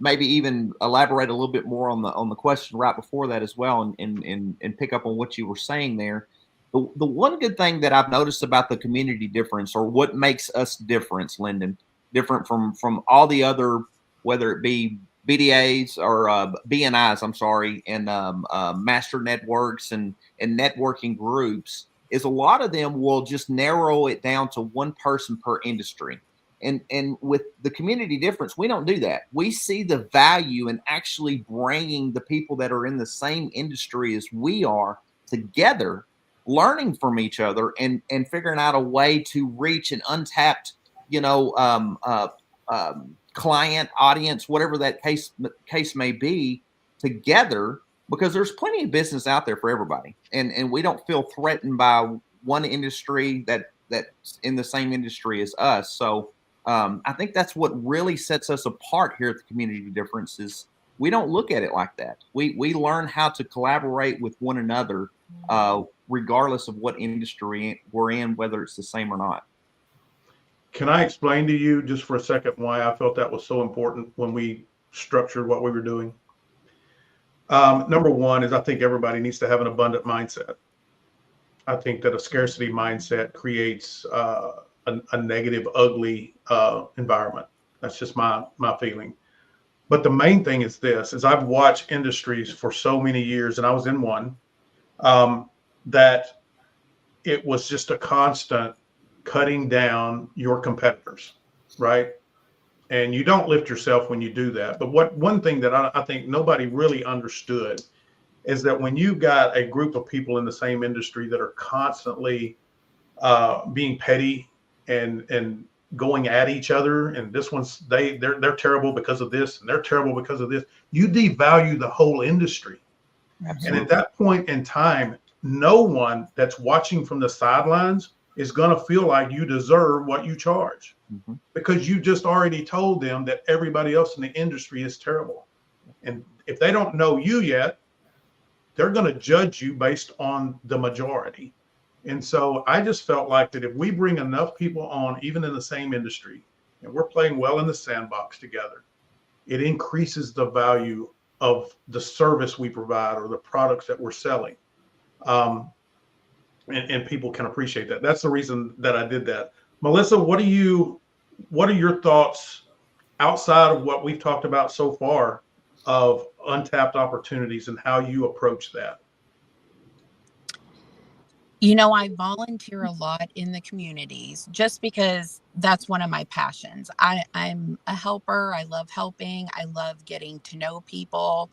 maybe even elaborate a little bit more on the question right before that as well, and pick up on what you were saying there. The one good thing that I've noticed about the community difference, or what makes us different from all the other, whether it be BDAs or BNIs, I'm sorry, and master networks and networking groups, is a lot of them will just narrow it down to one person per industry. And with the community difference, we don't do that. We see the value in actually bringing the people that are in the same industry as we are together, learning from each other, and figuring out a way to reach an untapped, client audience, whatever that case may be, together, because there's plenty of business out there for everybody, and we don't feel threatened by one industry that's in the same industry as us. So I think that's what really sets us apart here at the Community Difference. Is we don't look at it like that. We learn how to collaborate with one another, regardless of what industry we're in, whether it's the same or not. Can I explain to you just for a second why I felt that was so important when we structured what we were doing? Number one is I think everybody needs to have an abundant mindset. I think that a scarcity mindset creates a negative, ugly environment. That's just my feeling. But the main thing is this: is I've watched industries for so many years, and I was in one, that it was just a constant cutting down your competitors, right? And you don't lift yourself when you do that. But one thing that I think nobody really understood is that when you've got a group of people in the same industry that are constantly being petty and going at each other, and this one's they're terrible because of this, and they're terrible because of this, you devalue the whole industry. Absolutely. And at that point in time, no one that's watching from the sidelines is going to feel like you deserve what you charge, because you just already told them that everybody else in the industry is terrible. And if they don't know you yet, they're going to judge you based on the majority. And so I just felt like that if we bring enough people on, even in the same industry, and we're playing well in the sandbox together, it increases the value of the service we provide or the products that we're selling. And people can appreciate that. That's the reason that I did that. Melissa, what are your thoughts outside of what we've talked about so far of untapped opportunities and how you approach that? I volunteer a lot in the communities just because that's one of my passions. I'm a helper. I love helping. I love getting to know people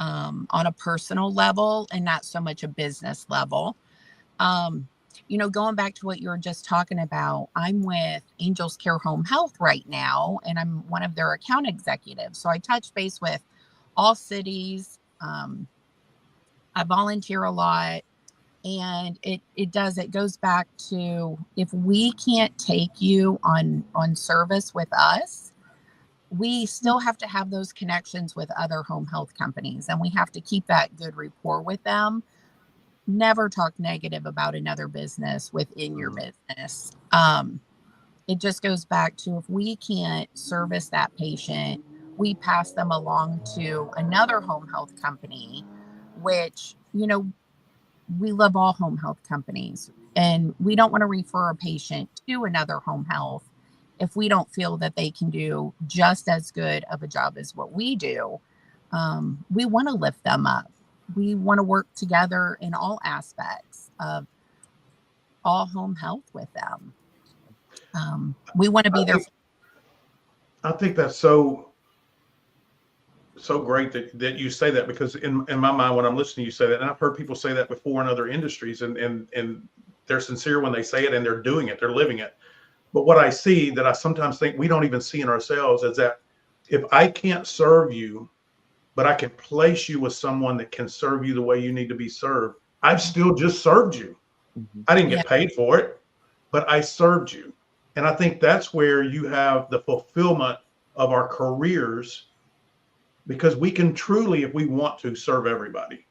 on a personal level and not so much a business level. Going back to what you were just talking about, I'm with Angels Care Home Health right now, and I'm one of their account executives. So I touch base with all cities. I volunteer a lot, and it goes back to, if we can't take you on service with us, we still have to have those connections with other home health companies, and we have to keep that good rapport with them. Never talk negative about another business within your business. It just goes back to, if we can't service that patient, we pass them along to another home health company, which, we love all home health companies, and we don't want to refer a patient to another home health if we don't feel that they can do just as good of a job as what we do. We want to lift them up. We want to work together in all aspects of all home health with them. We want to be there. I think that's so great that you say that, because in my mind, when I'm listening to you say that, and I've heard people say that before in other industries, and they're sincere when they say it, and they're doing it, they're living it. But what I see that I sometimes think we don't even see in ourselves is that if I can't serve you, but I can place you with someone that can serve you the way you need to be served, I've still just served you. I didn't get paid for it, but I served you. And I think that's where you have the fulfillment of our careers, because we can truly, if we want to, serve everybody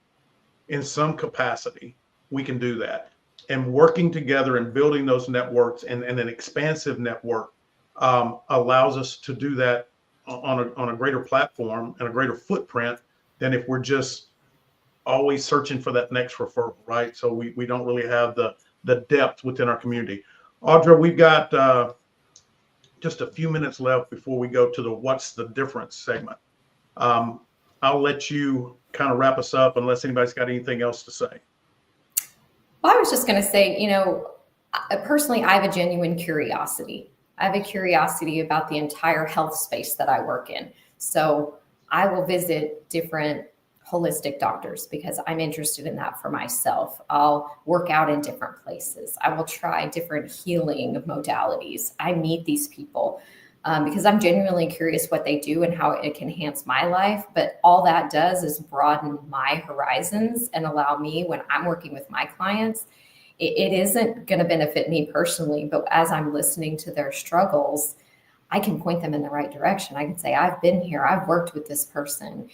in some capacity. We can do that. And working together and building those networks and an expansive network allows us to do that on a greater platform and a greater footprint than if we're just always searching for that next referral, right? So we don't really have the depth within our community. Audra, we've got just a few minutes left before we go to the What's the Difference segment. I'll let you kind of wrap us up unless anybody's got anything else to say. Well, I was just going to say, personally, I have a genuine curiosity. I have a curiosity about the entire health space that I work in. So I will visit different holistic doctors because I'm interested in that for myself. I'll work out in different places. I will try different healing modalities. I meet these people because I'm genuinely curious what they do and how it can enhance my life. But all that does is broaden my horizons and allow me, when I'm working with my clients, it isn't going to benefit me personally, but as I'm listening to their struggles, I can point them in the right direction. I can say, I've been here. I've worked with this person.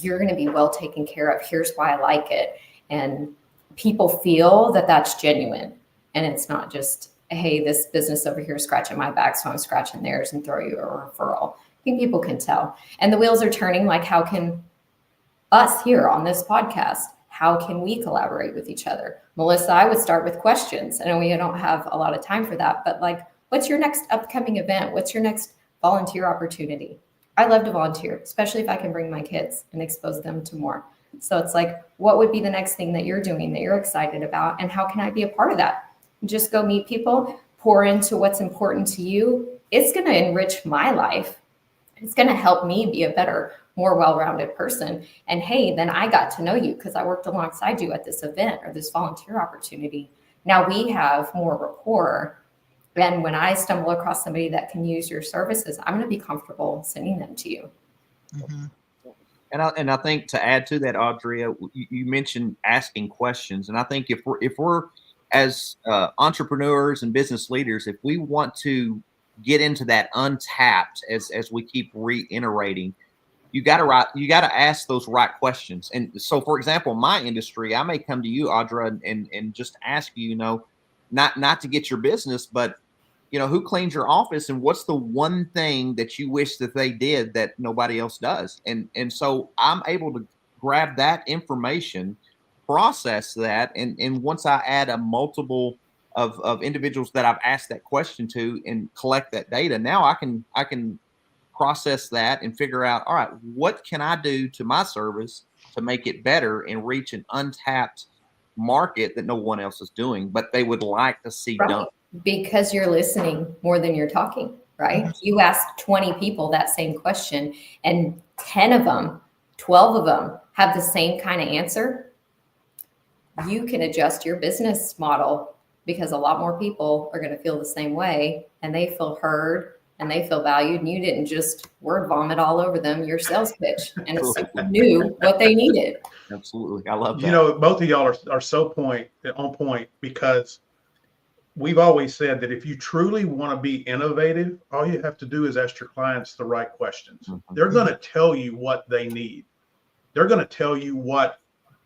You're going to be well taken care of. Here's why I like it. And people feel that that's genuine. And it's not just, hey, this business over here is scratching my back, so I'm scratching theirs and throw you a referral. I think people can tell. And the wheels are turning, like, how can us here on this podcast, how can we collaborate with each other? Melissa, I would start with questions. I know we don't have a lot of time for that, but like, what's your next upcoming event? What's your next volunteer opportunity? I love to volunteer, especially if I can bring my kids and expose them to more. So it's like, what would be the next thing that you're doing that you're excited about? And how can I be a part of that? Just go meet people, pour into what's important to you. It's going to enrich my life. It's going to help me be a better, more well-rounded person. And hey, then I got to know you because I worked alongside you at this event or this volunteer opportunity. Now we have more rapport. And when I stumble across somebody that can use your services, I'm going to be comfortable sending them to you. Mm-hmm. And I think to add to that, Audra, you mentioned asking questions. And I think if we're as entrepreneurs and business leaders, if we want to get into that untapped, as we keep reiterating, you got to ask those right questions. And so, for example, my industry, I may come to you, Audra, and just ask you, not to get your business, but who cleans your office and what's the one thing that you wish that they did that nobody else does? And so I'm able to grab that information, process that, and once I add a multiple of individuals that I've asked that question to and collect that data, now I can process that and figure out, all right, what can I do to my service to make it better and reach an untapped market that no one else is doing, but they would like to see done. Because you're listening more than you're talking, right? You ask 20 people that same question and 10 of them, 12 of them have the same kind of answer. You can adjust your business model because a lot more people are going to feel the same way and they feel heard and they feel valued. And you didn't just word vomit all over them your sales pitch and knew what they needed. Absolutely. I love that. Both of y'all are so on point because we've always said that if you truly want to be innovative, all you have to do is ask your clients the right questions. Mm-hmm. They're going to tell you what they need. They're going to tell you what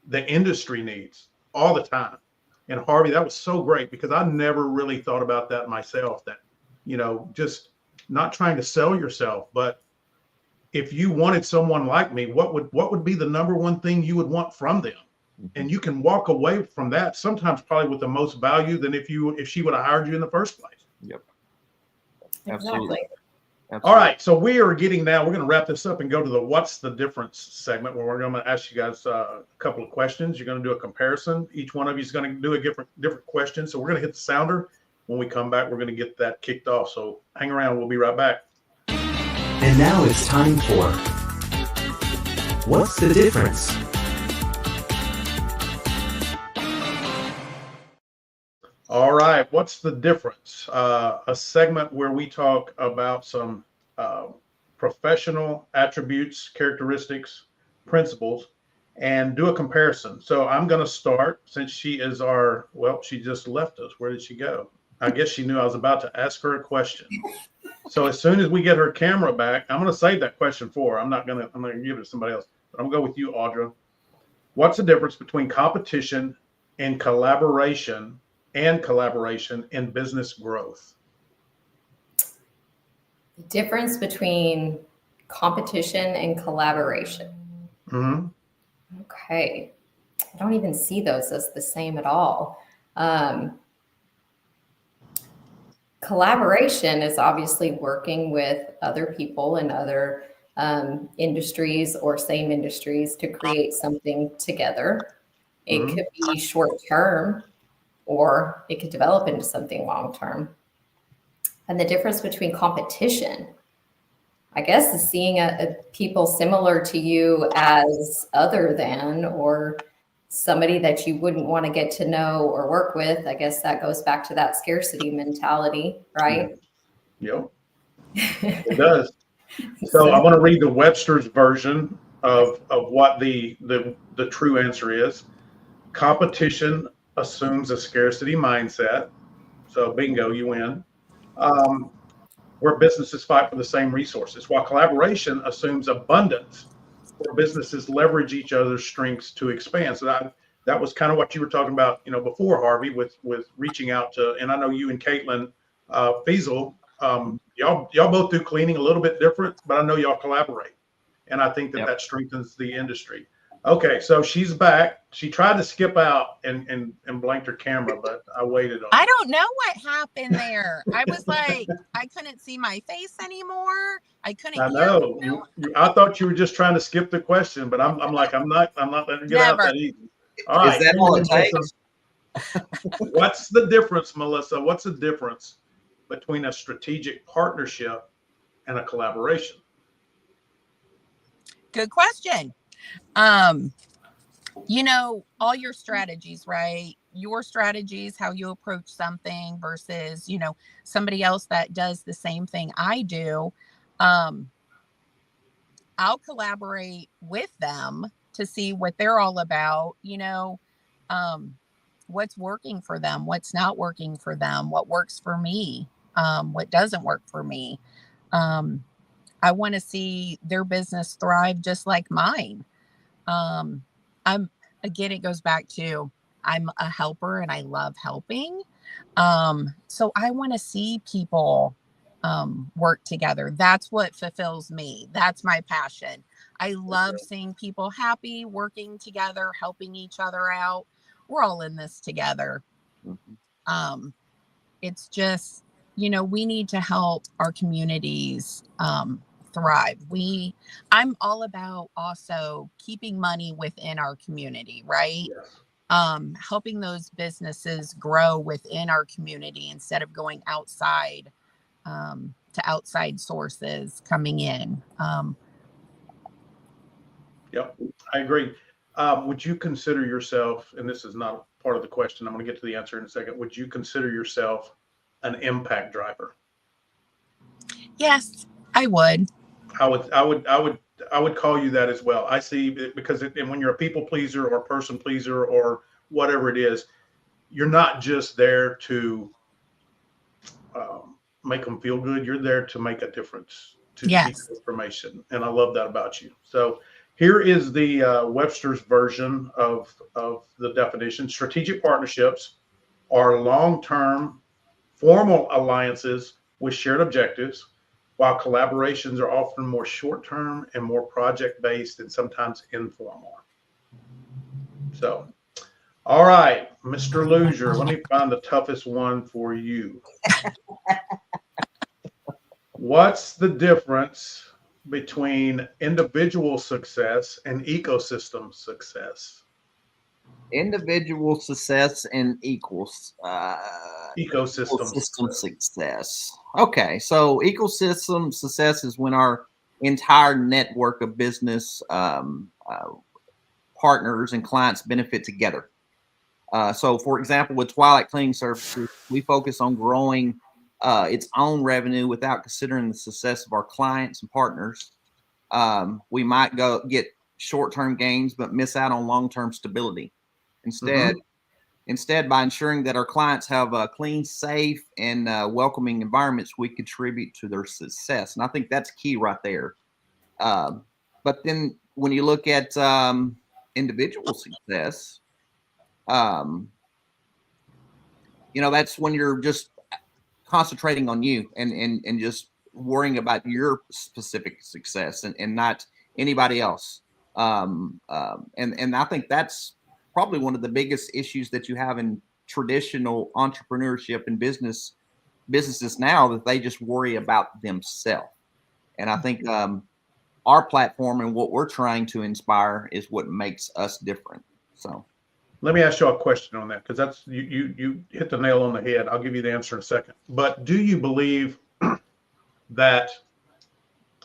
the industry needs all the time. And Harvey, that was so great because I never really thought about that myself, that, just not trying to sell yourself, but if you wanted someone like me, what would be the number one thing you would want from them? And you can walk away from that sometimes probably with the most value than if she would have hired you in the first place. Yep. Absolutely. All right. So we're going to wrap this up and go to the What's the Difference segment where we're going to ask you guys a couple of questions. You're going to do a comparison. Each one of you is going to do a different question. So we're going to hit the sounder. When we come back, we're going to get that kicked off. So hang around. We'll be right back. And now it's time for What's the Difference? All right. What's the difference? A segment where we talk about some professional attributes, characteristics, principles, and do a comparison. So I'm going to start, since she is she just left us. Where did she go? I guess she knew I was about to ask her a question. So as soon as we get her camera back, I'm going to save that question for her. I'm going to give it to somebody else. But I'm going to go with you, Audra. What's the difference between competition and collaboration in business growth? The difference between competition and collaboration. Mm-hmm. Okay. I don't even see those as the same at all. Collaboration is obviously working with other people in other industries or same industries to create something together. It could be short term, or it could develop into something long term. And the difference between competition, I guess, is seeing people similar to you as other than, or somebody that you wouldn't want to get to know or work with. I guess that goes back to that scarcity mentality, right? Yep, it does. So I want to read the Webster's version of what the true answer is. Competition assumes a scarcity mindset. So bingo, you win. Where businesses fight for the same resources, while collaboration assumes abundance, where businesses leverage each other's strengths to expand. So that was kind of what you were talking about, before, Harvey, with reaching out to, and I know you and Caitlin Fiesel, y'all both do cleaning a little bit different, but I know y'all collaborate, and I think that strengthens the industry. Okay, so she's back. She tried to skip out and blanked her camera, but I waited on. I don't know what happened there. I was like, I couldn't see my face anymore. I couldn't. I know. I thought you were just trying to skip the question, but I'm like, I'm not letting it get out that easy. All right. Is that all it takes? What's the difference, Melissa? What's the difference between a strategic partnership and a collaboration? Good question. All your strategies, right? Your strategies, how you approach something versus, somebody else that does the same thing I do. I'll collaborate with them to see what they're all about, what's working for them, what's not working for them, what works for me, what doesn't work for me. I want to see their business thrive just like mine. It goes back to, I'm a helper and I love helping. So I want to see people work together. That's what fulfills me. That's my passion. I love seeing people happy, working together, helping each other out. We're all in this together. It's just, we need to help our communities thrive. I'm all about also keeping money within our community, right? Yes. Helping those businesses grow within our community instead of going outside to outside sources coming in. Yep, I agree. Would you consider yourself, and this is not part of the question, I'm going to get to the answer in a second, would you consider yourself an impact driver? Yes, I would. I would call you that as well. I see it because and when you're a people pleaser or person pleaser or whatever it is, you're not just there to make them feel good. You're there to make a difference, to seek information. And I love that about you. So here is the Webster's version of the definition. Strategic partnerships are long-term formal alliances with shared objectives, while collaborations are often more short-term and more project-based and sometimes informal. So, all right, Mr. Loosier, let me find the toughest one for you. What's the difference between individual success and ecosystem success? Individual success and ecosystem success. Okay, so ecosystem success is when our entire network of business partners and clients benefit together. So, for example, with Twilight Cleaning Services, we focus on growing its own revenue without considering the success of our clients and partners. We might go get short-term gains, but miss out on long-term stability. Instead, by ensuring that our clients have clean, safe, and welcoming environments, we contribute to their success. And I think that's key right there. But then when you look at individual success, that's when you're just concentrating on you and just worrying about your specific success and not anybody else. And I think that's probably one of the biggest issues that you have in traditional entrepreneurship and businesses now, that they just worry about themselves. And I think our platform and what we're trying to inspire is what makes us different. So let me ask you a question on that, because that's you hit the nail on the head. I'll give you the answer in a second. But do you believe that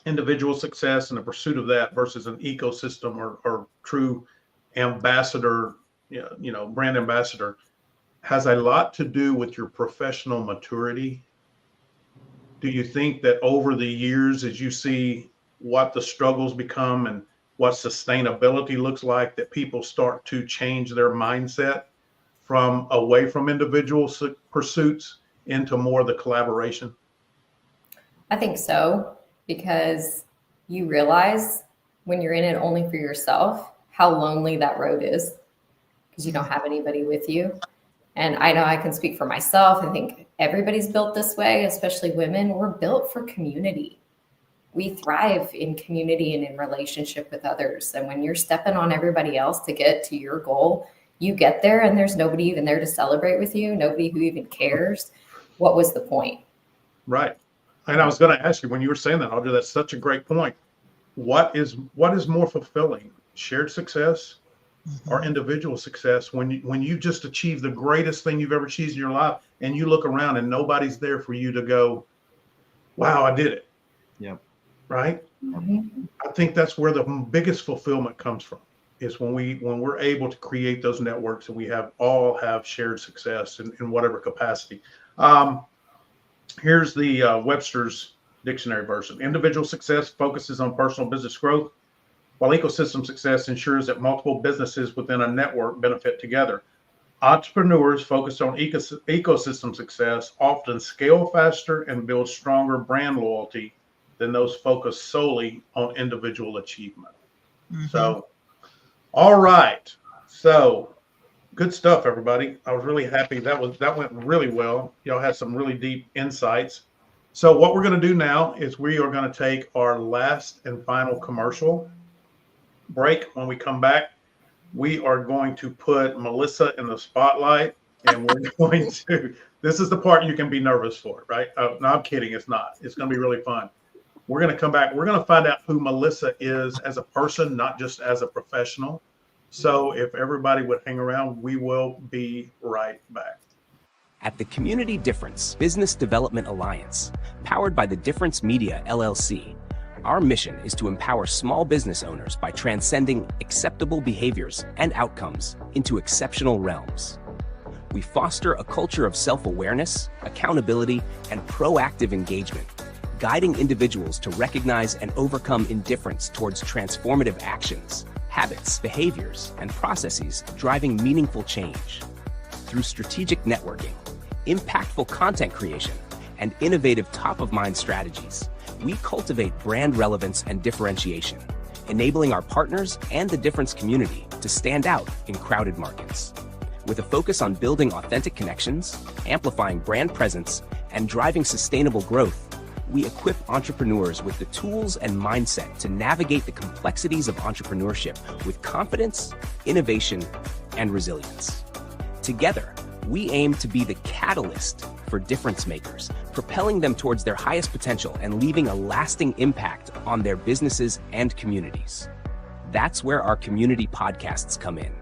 individual success and the pursuit of that versus an ecosystem or true ambassador, brand ambassador, has a lot to do with your professional maturity? Do you think that over the years, as you see what the struggles become and what sustainability looks like, that people start to change their mindset from away from individual pursuits into more of the collaboration? I think so, because you realize when you're in it only for yourself, how lonely that road is, because you don't have anybody with you. And I know I can speak for myself. I think everybody's built this way, especially women. We're built for community. We thrive in community and in relationship with others. And when you're stepping on everybody else to get to your goal, you get there and there's nobody even there to celebrate with you, nobody who even cares. What was the point? Right. And I was going to ask you, when you were saying that, Audra, that's such a great point. What is more fulfilling, shared success or individual success, when you just achieve the greatest thing you've ever achieved in your life and you look around and nobody's there for you to go, wow, I did it. Yeah. Right. Mm-hmm. I think that's where the biggest fulfillment comes from, is when we're able to create those networks and we all have shared success in whatever capacity. Here's the Webster's Dictionary version. Individual success focuses on personal business growth, while ecosystem success ensures that multiple businesses within a network benefit together. Entrepreneurs focused on ecosystem success often scale faster and build stronger brand loyalty than those focused solely on individual achievement. Mm-hmm. So, all right. So, good stuff, everybody. I was really happy. That went really well. Y'all had some really deep insights. So what we're going to do now is we are going to take our last and final commercial break. When we come back, we are going to put Melissa in the spotlight, and we're going to, this is the part you can be nervous for, right? No, I'm kidding. It's not. It's going to be really fun. We're going to come back. We're going to find out who Melissa is as a person, not just as a professional. So if everybody would hang around, we will be right back. At the Community Difference Business Development Alliance, powered by the Difference Media, LLC, our mission is to empower small business owners by transcending acceptable behaviors and outcomes into exceptional realms. We foster a culture of self-awareness, accountability, and proactive engagement, guiding individuals to recognize and overcome indifference towards transformative actions, habits, behaviors, and processes driving meaningful change. Through strategic networking, impactful content creation, and innovative top-of-mind strategies, we cultivate brand relevance and differentiation, enabling our partners and the Difference community to stand out in crowded markets. With a focus on building authentic connections, amplifying brand presence, and driving sustainable growth, we equip entrepreneurs with the tools and mindset to navigate the complexities of entrepreneurship with confidence, innovation, and resilience. Together, we aim to be the catalyst for difference makers, propelling them towards their highest potential and leaving a lasting impact on their businesses and communities. That's where our community podcasts come in.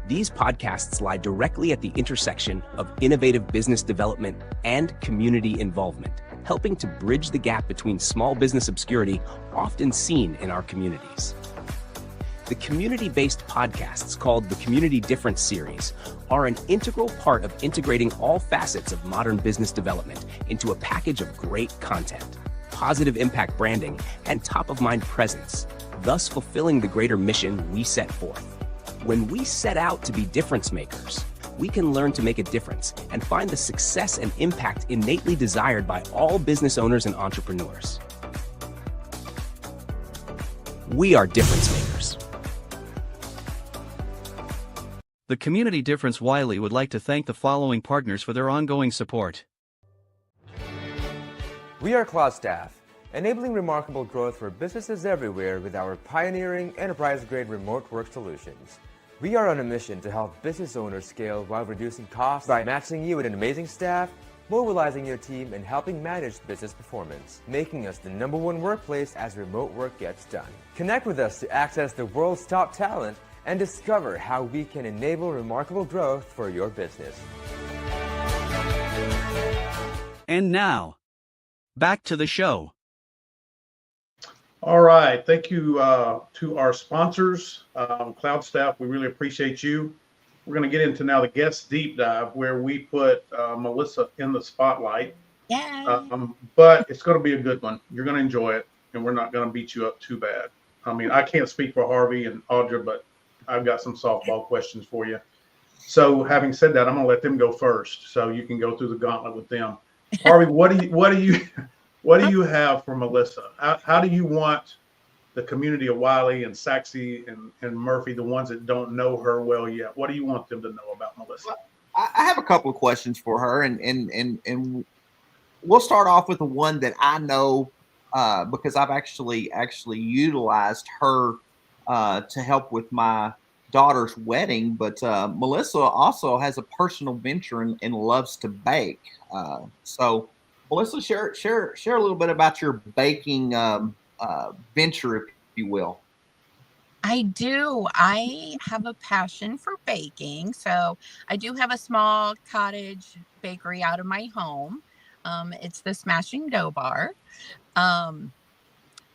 These podcasts lie directly at the intersection of innovative business development and community involvement, helping to bridge the gap between small business obscurity often seen in our communities. The community-based podcasts called the Community Difference Series are an integral part of integrating all facets of modern business development into a package of great content, positive impact branding, and top-of-mind presence, thus fulfilling the greater mission we set forth. When we set out to be difference makers, we can learn to make a difference and find the success and impact innately desired by all business owners and entrepreneurs. We are difference makers. The Community Difference Wylie would like to thank the following partners for their ongoing support. We are Cloud Staff, enabling remarkable growth for businesses everywhere with our pioneering enterprise-grade remote work solutions. We are on a mission to help business owners scale while reducing costs by matching you with an amazing staff, mobilizing your team, and helping manage business performance, making us the #1 workplace as remote work gets done. Connect with us to access the world's top talent and discover how we can enable remarkable growth for your business. And now, back to the show. All right. Thank you to our sponsors, Cloud Staff. We really appreciate you. We're going to get into now the guest deep dive where we put Melissa in the spotlight. Yeah. But it's going to be a good one. You're going to enjoy it, and we're not going to beat you up too bad. I mean, I can't speak for Harvey and Audra, but I've got some softball questions for you. So having said that, I'm going to let them go first so you can go through the gauntlet with them. Harvey, what do you have for Melissa? How do you want the community of Wylie and Sachse and Murphy, the ones that don't know her well yet, what do you want them to know about Melissa? I have a couple of questions for her, and we'll start off with the one that I know because I've actually utilized her to help with my daughter's wedding. But Melissa also has a personal venture and loves to bake. So Melissa, share a little bit about your baking venture, if you will. I do. I have a passion for baking. So I do have a small cottage bakery out of my home. It's the Smashing Dough Bar. And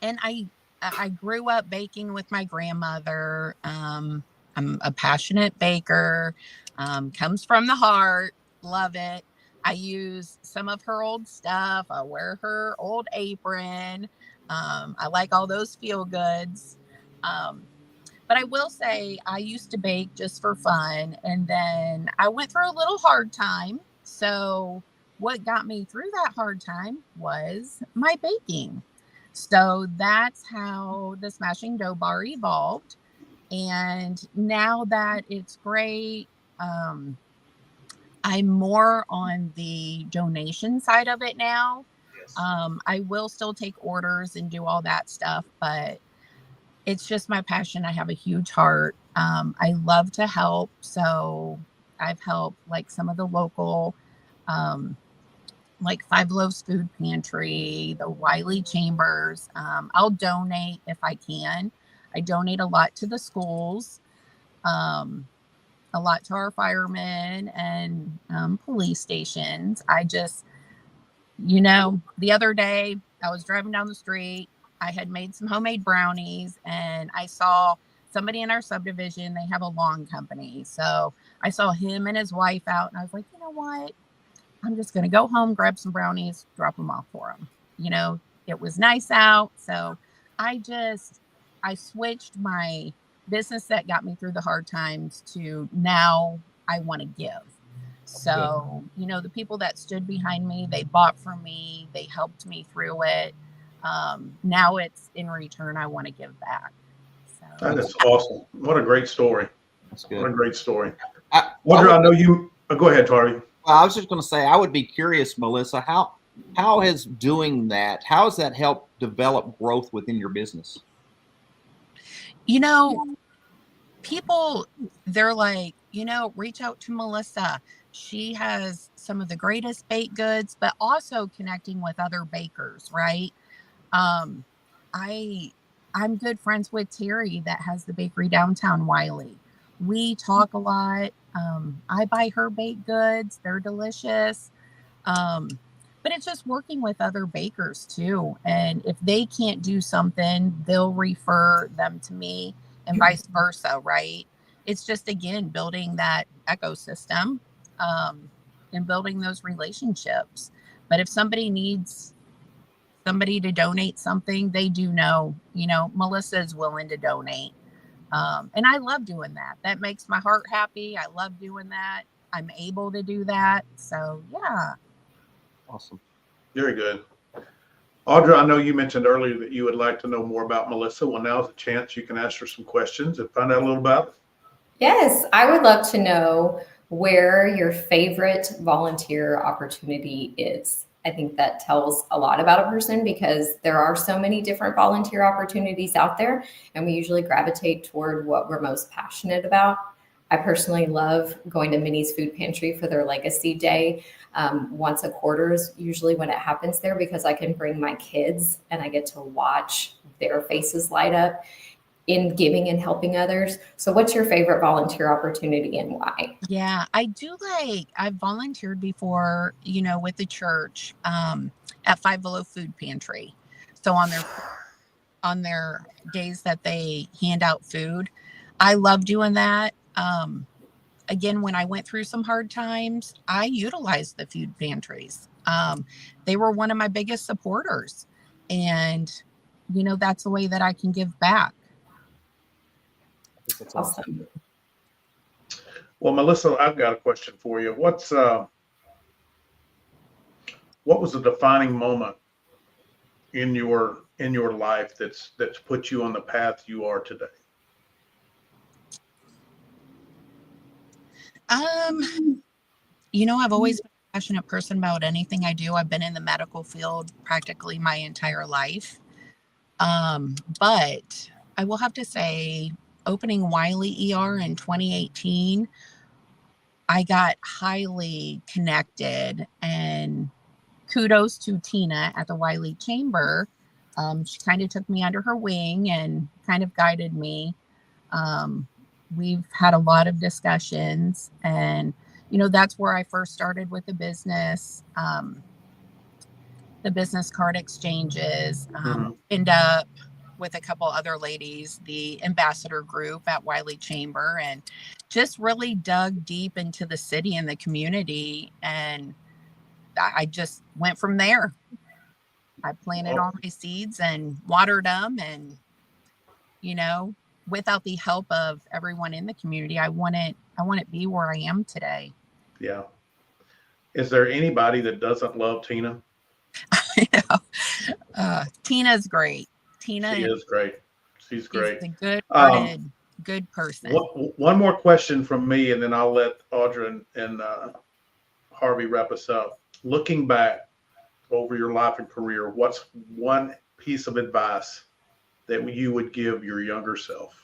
I grew up baking with my grandmother. I'm a passionate baker. Comes from the heart. Love it. I use some of her old stuff. I wear her old apron. I like all those feel goods. But I will say I used to bake just for fun. And then I went through a little hard time. So what got me through that hard time was my baking. So that's how the Smashing Dough Bar evolved. And now that it's great, I'm more on the donation side of it now. Yes. I will still take orders and do all that stuff, but it's just my passion. I have a huge heart. I love to help. So I've helped like some of the local, like Five Loaves Food Pantry, the Wylie Chambers. I'll donate if I can. I donate a lot to the schools. A lot to our firemen and police stations. I just, the other day I was driving down the street. I had made some homemade brownies and I saw somebody in our subdivision. They have a lawn company. So I saw him and his wife out and I was like, you know what? I'm just going to go home, grab some brownies, drop them off for them. It was nice out. So I switched my business that got me through the hard times to now I want to give. So, the people that stood behind me, they bought from me, they helped me through it. Now it's in return, I want to give back. So. That is awesome. What a great story. That's good. What a great story. Audra, I know you, go ahead, Harvey. Well, I was just going to say, I would be curious, Melissa, how has doing that, how has that helped develop growth within your business? People, they're like, reach out to Melissa. She has some of the greatest baked goods, but also connecting with other bakers, right? I'm good friends with Terry that has the bakery downtown Wylie. We talk a lot. I buy her baked goods. They're delicious. But it's just working with other bakers too. And if they can't do something, they'll refer them to me. and vice versa, right? It's just, again, building that ecosystem and building those relationships. But if somebody needs somebody to donate something, they do know, Melissa is willing to donate. And I love doing that. That makes my heart happy. I love doing that. I'm able to do that. So, yeah. Awesome. Very good. Audra, I know you mentioned earlier that you would like to know more about Melissa. Well, now's a chance you can ask her some questions and find out a little about it. Yes, I would love to know where your favorite volunteer opportunity is. I think that tells a lot about a person because there are so many different volunteer opportunities out there, and we usually gravitate toward what we're most passionate about. I personally love going to Minnie's Food Pantry for their Legacy Day. Once a quarter is usually when it happens there because I can bring my kids and I get to watch their faces light up in giving and helping others. So what's your favorite volunteer opportunity and why? Yeah, I've volunteered before, with the church at Five Below Food Pantry. So on their days that they hand out food, I love doing that. Again, when I went through some hard times, I utilized the food pantries. They were one of my biggest supporters. And, that's the way that I can give back. That's awesome. Well, Melissa, I've got a question for you. What was the defining moment in your life that's put you on the path you are today? I've always been a passionate person about anything I do. I've been in the medical field practically my entire life. But I will have to say, opening Wylie ER in 2018, I got highly connected, and kudos to Tina at the Wylie Chamber. She kind of took me under her wing and kind of guided me. We've had a lot of discussions, and that's where I first started with the business card exchanges. End up with a couple other ladies, the ambassador group at Wylie Chamber, and just really dug deep into the city and the community. And I just went from there. I planted all my seeds and watered them, and without the help of everyone in the community, I wouldn't be where I am today. Yeah. Is there anybody that doesn't love Tina? I know. Tina's great. She is great. She's great. She's a good-hearted, good person. One more question from me, and then I'll let Audra and Harvey wrap us up. Looking back over your life and career, what's one piece of advice that you would give your younger self?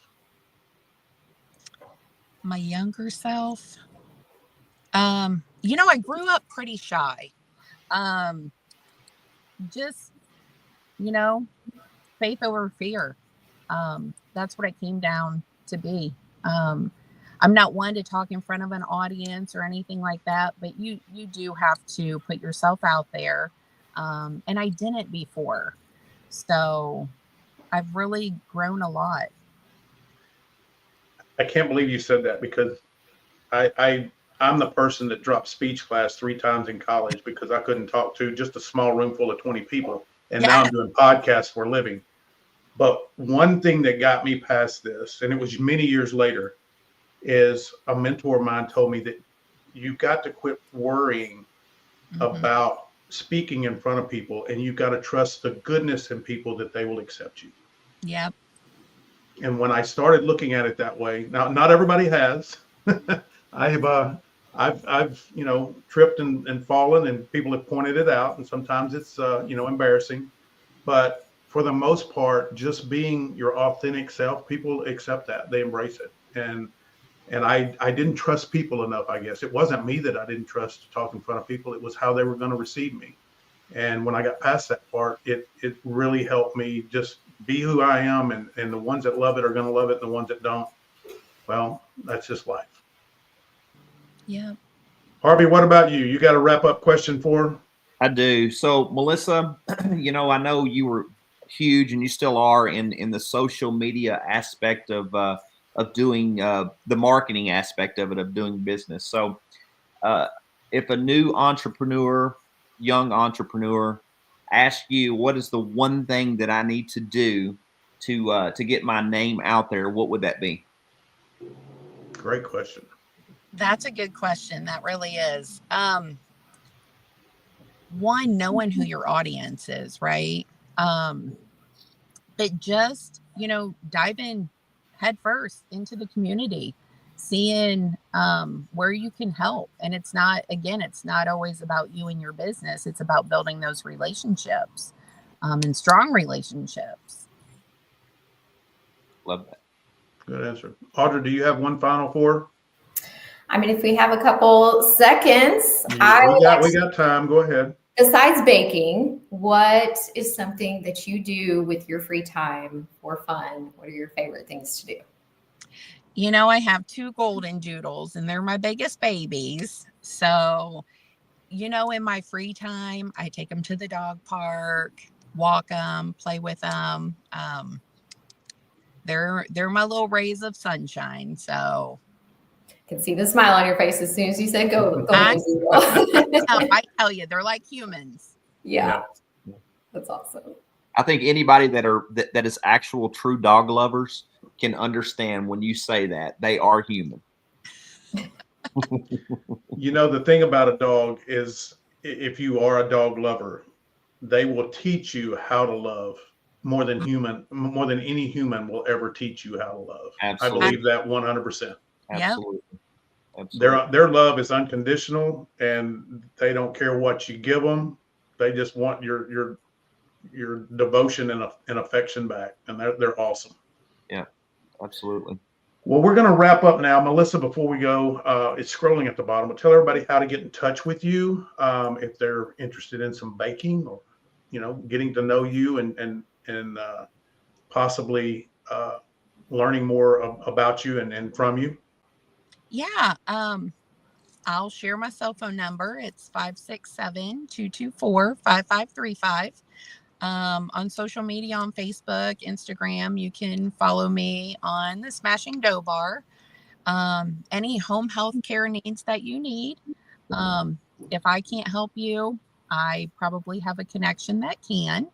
My younger self? I grew up pretty shy. Just, faith over fear. That's what it came down to be. I'm not one to talk in front of an audience or anything like that, but you do have to put yourself out there. And I didn't before. So I've really grown a lot. I can't believe you said that, because I'm the person that dropped speech class 3 times in college because I couldn't talk to just a small room full of 20 people. And now I'm doing podcasts for a living. But one thing that got me past this, and it was many years later, is a mentor of mine told me that you've got to quit worrying about speaking in front of people, and you've got to trust the goodness in people that they will accept you. Yep. And when I started looking at it that way, now not everybody has. I've tripped and fallen, and people have pointed it out, and sometimes it's embarrassing. But for the most part, just being your authentic self, people accept that. They embrace it. And I didn't trust people enough, I guess. It wasn't me that I didn't trust to talk in front of people. It was how they were going to receive me. And when I got past that part, it really helped me just be who I am. And the ones that love it are going to love it. And the ones that don't, well, that's just life. Yeah. Harvey, what about you? You got a wrap up question for her? I do. So, Melissa, I know you were huge, and you still are in the social media aspect of doing the marketing aspect of it, of doing business. So if a new entrepreneur, young entrepreneur, asks you, what is the one thing that I need to do to get my name out there, what would that be? Great question. That's a good question. That really is. One, knowing who your audience is, right? But just, dive in head first into the community, seeing where you can help. And it's not always about you and your business. It's about building those relationships and strong relationships. Love that. Good answer. Audra, do you have one final for? I mean, if we have a couple seconds, We got time. Go ahead. Besides baking, what is something that you do with your free time for fun? What are your favorite things to do? I have 2 golden doodles and they're my biggest babies. So, in my free time, I take them to the dog park, walk them, play with them. They're my little rays of sunshine. So I can see the smile on your face as soon as you said go. I tell you, they're like humans. Yeah. That's awesome. I think anybody that is actual true dog lovers can understand when you say that they are human. The thing about a dog is, if you are a dog lover, they will teach you how to love more than any human will ever teach you how to love. Absolutely. I believe that 100%. Absolutely. Their love is unconditional, and they don't care what you give them. They just want your devotion and affection back, and they're awesome. Yeah, absolutely. Well, we're going to wrap up now. Melissa, before we go, it's scrolling at the bottom, but tell everybody how to get in touch with you if they're interested in some baking or, getting to know you and possibly learning more about you and from you. Yeah. I'll share my cell phone number. It's 567-224-5535. On social media, on Facebook, Instagram, you can follow me on the Smashing Dough Bar. Any home health care needs that you need. If I can't help you, I probably have a connection that can.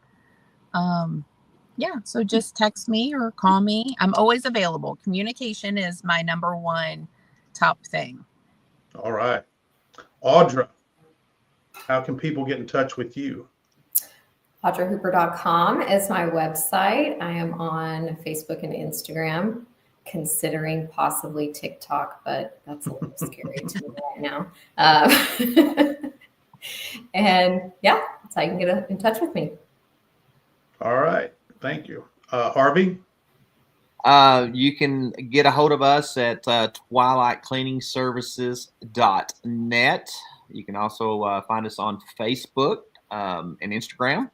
So just text me or call me. I'm always available. Communication is my number one top thing. All right. Audra, how can people get in touch with you? AudraHooper.com is my website. I am on Facebook and Instagram, considering possibly TikTok, but that's a little scary to me right now. And yeah, that's how you can get in touch with me. All right. Thank you. Harvey? You can get a hold of us at twilightcleaningservices.net. You can also find us on Facebook and Instagram.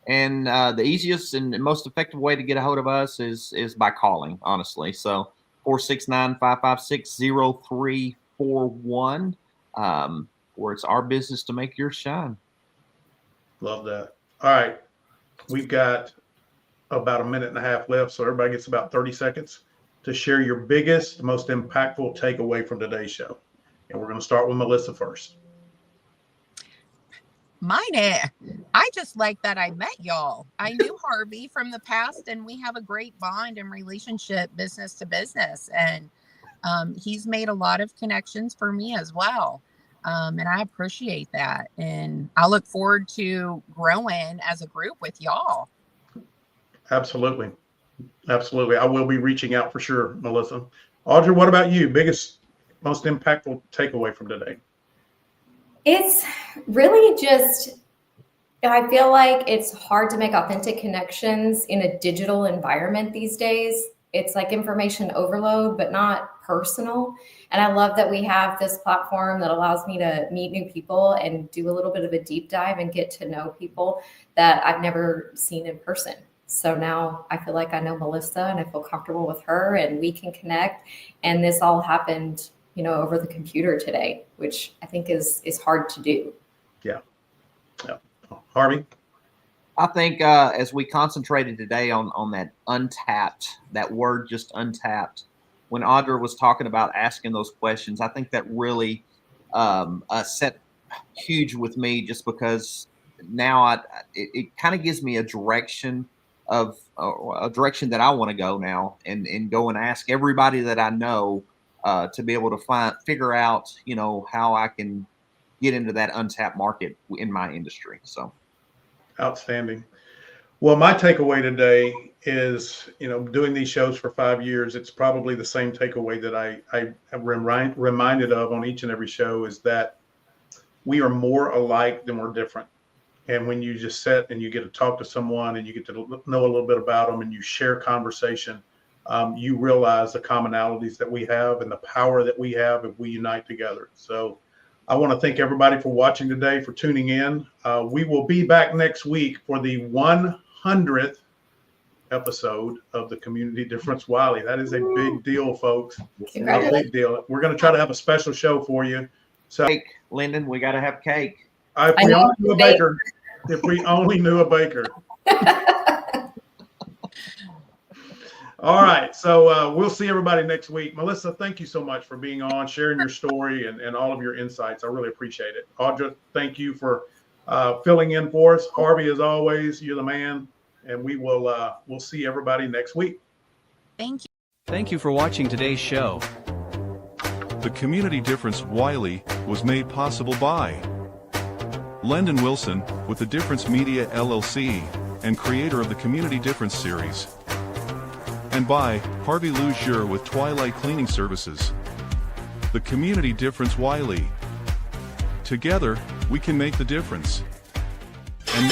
And the easiest and most effective way to get a hold of us is by calling, honestly. So 469-556-0341, where it's our business to make yours shine. Love that. All right. We've got about a minute and a half left, so everybody gets about 30 seconds to share your biggest, most impactful takeaway from today's show. And we're going to start with Melissa first. I just like that I met y'all. I knew Harvey from the past, and we have a great bond and relationship business to business. And he's made a lot of connections for me as well. And I appreciate that. And I look forward to growing as a group with y'all. Absolutely. Absolutely. I will be reaching out for sure, Melissa. Audra, what about you? Biggest, most impactful takeaway from today? It's really just, I feel like it's hard to make authentic connections in a digital environment these days. It's like information overload, but not personal. And I love that we have this platform that allows me to meet new people and do a little bit of a deep dive and get to know people that I've never seen in person. So now I feel like I know Melissa and I feel comfortable with her and we can connect. And this all happened, over the computer today, which I think is hard to do. Yeah. Harvey? I think as we concentrated today on that untapped, that word just untapped, when Audra was talking about asking those questions, I think that really set huge with me, just because now it kind of gives me a direction of a direction that I want to go now, and go and ask everybody that I know to be able to figure out, how I can get into that untapped market in my industry. So outstanding. Well, my takeaway today is, doing these shows for 5 years, it's probably the same takeaway that I am reminded of on each and every show, is that we are more alike than we're different. And when you just sit and you get to talk to someone and you get to know a little bit about them and you share conversation, you realize the commonalities that we have and the power that we have if we unite together. So I want to thank everybody for watching today, for tuning in. We will be back next week for the 100th episode of the Community Difference Wylie. That is a big deal, folks. A big deal. We're going to try to have a special show for you. So, cake, Lendon, we got to have cake. If we only knew a baker. If we only knew a baker. All right. So we'll see everybody next week. Melissa, thank you so much for being on, sharing your story and all of your insights. I really appreciate it. Audra, thank you for filling in for us. Harvey, as always, you're the man. And we'll see everybody next week. Thank you. Thank you for watching today's show. The Community Difference Wylie was made possible by Lendon Wilson with the Difference Media LLC and creator of the Community Difference series, and by Harvey Loosier with Twilight Cleaning Services. The Community Difference Wylie. Together, we can make the difference. And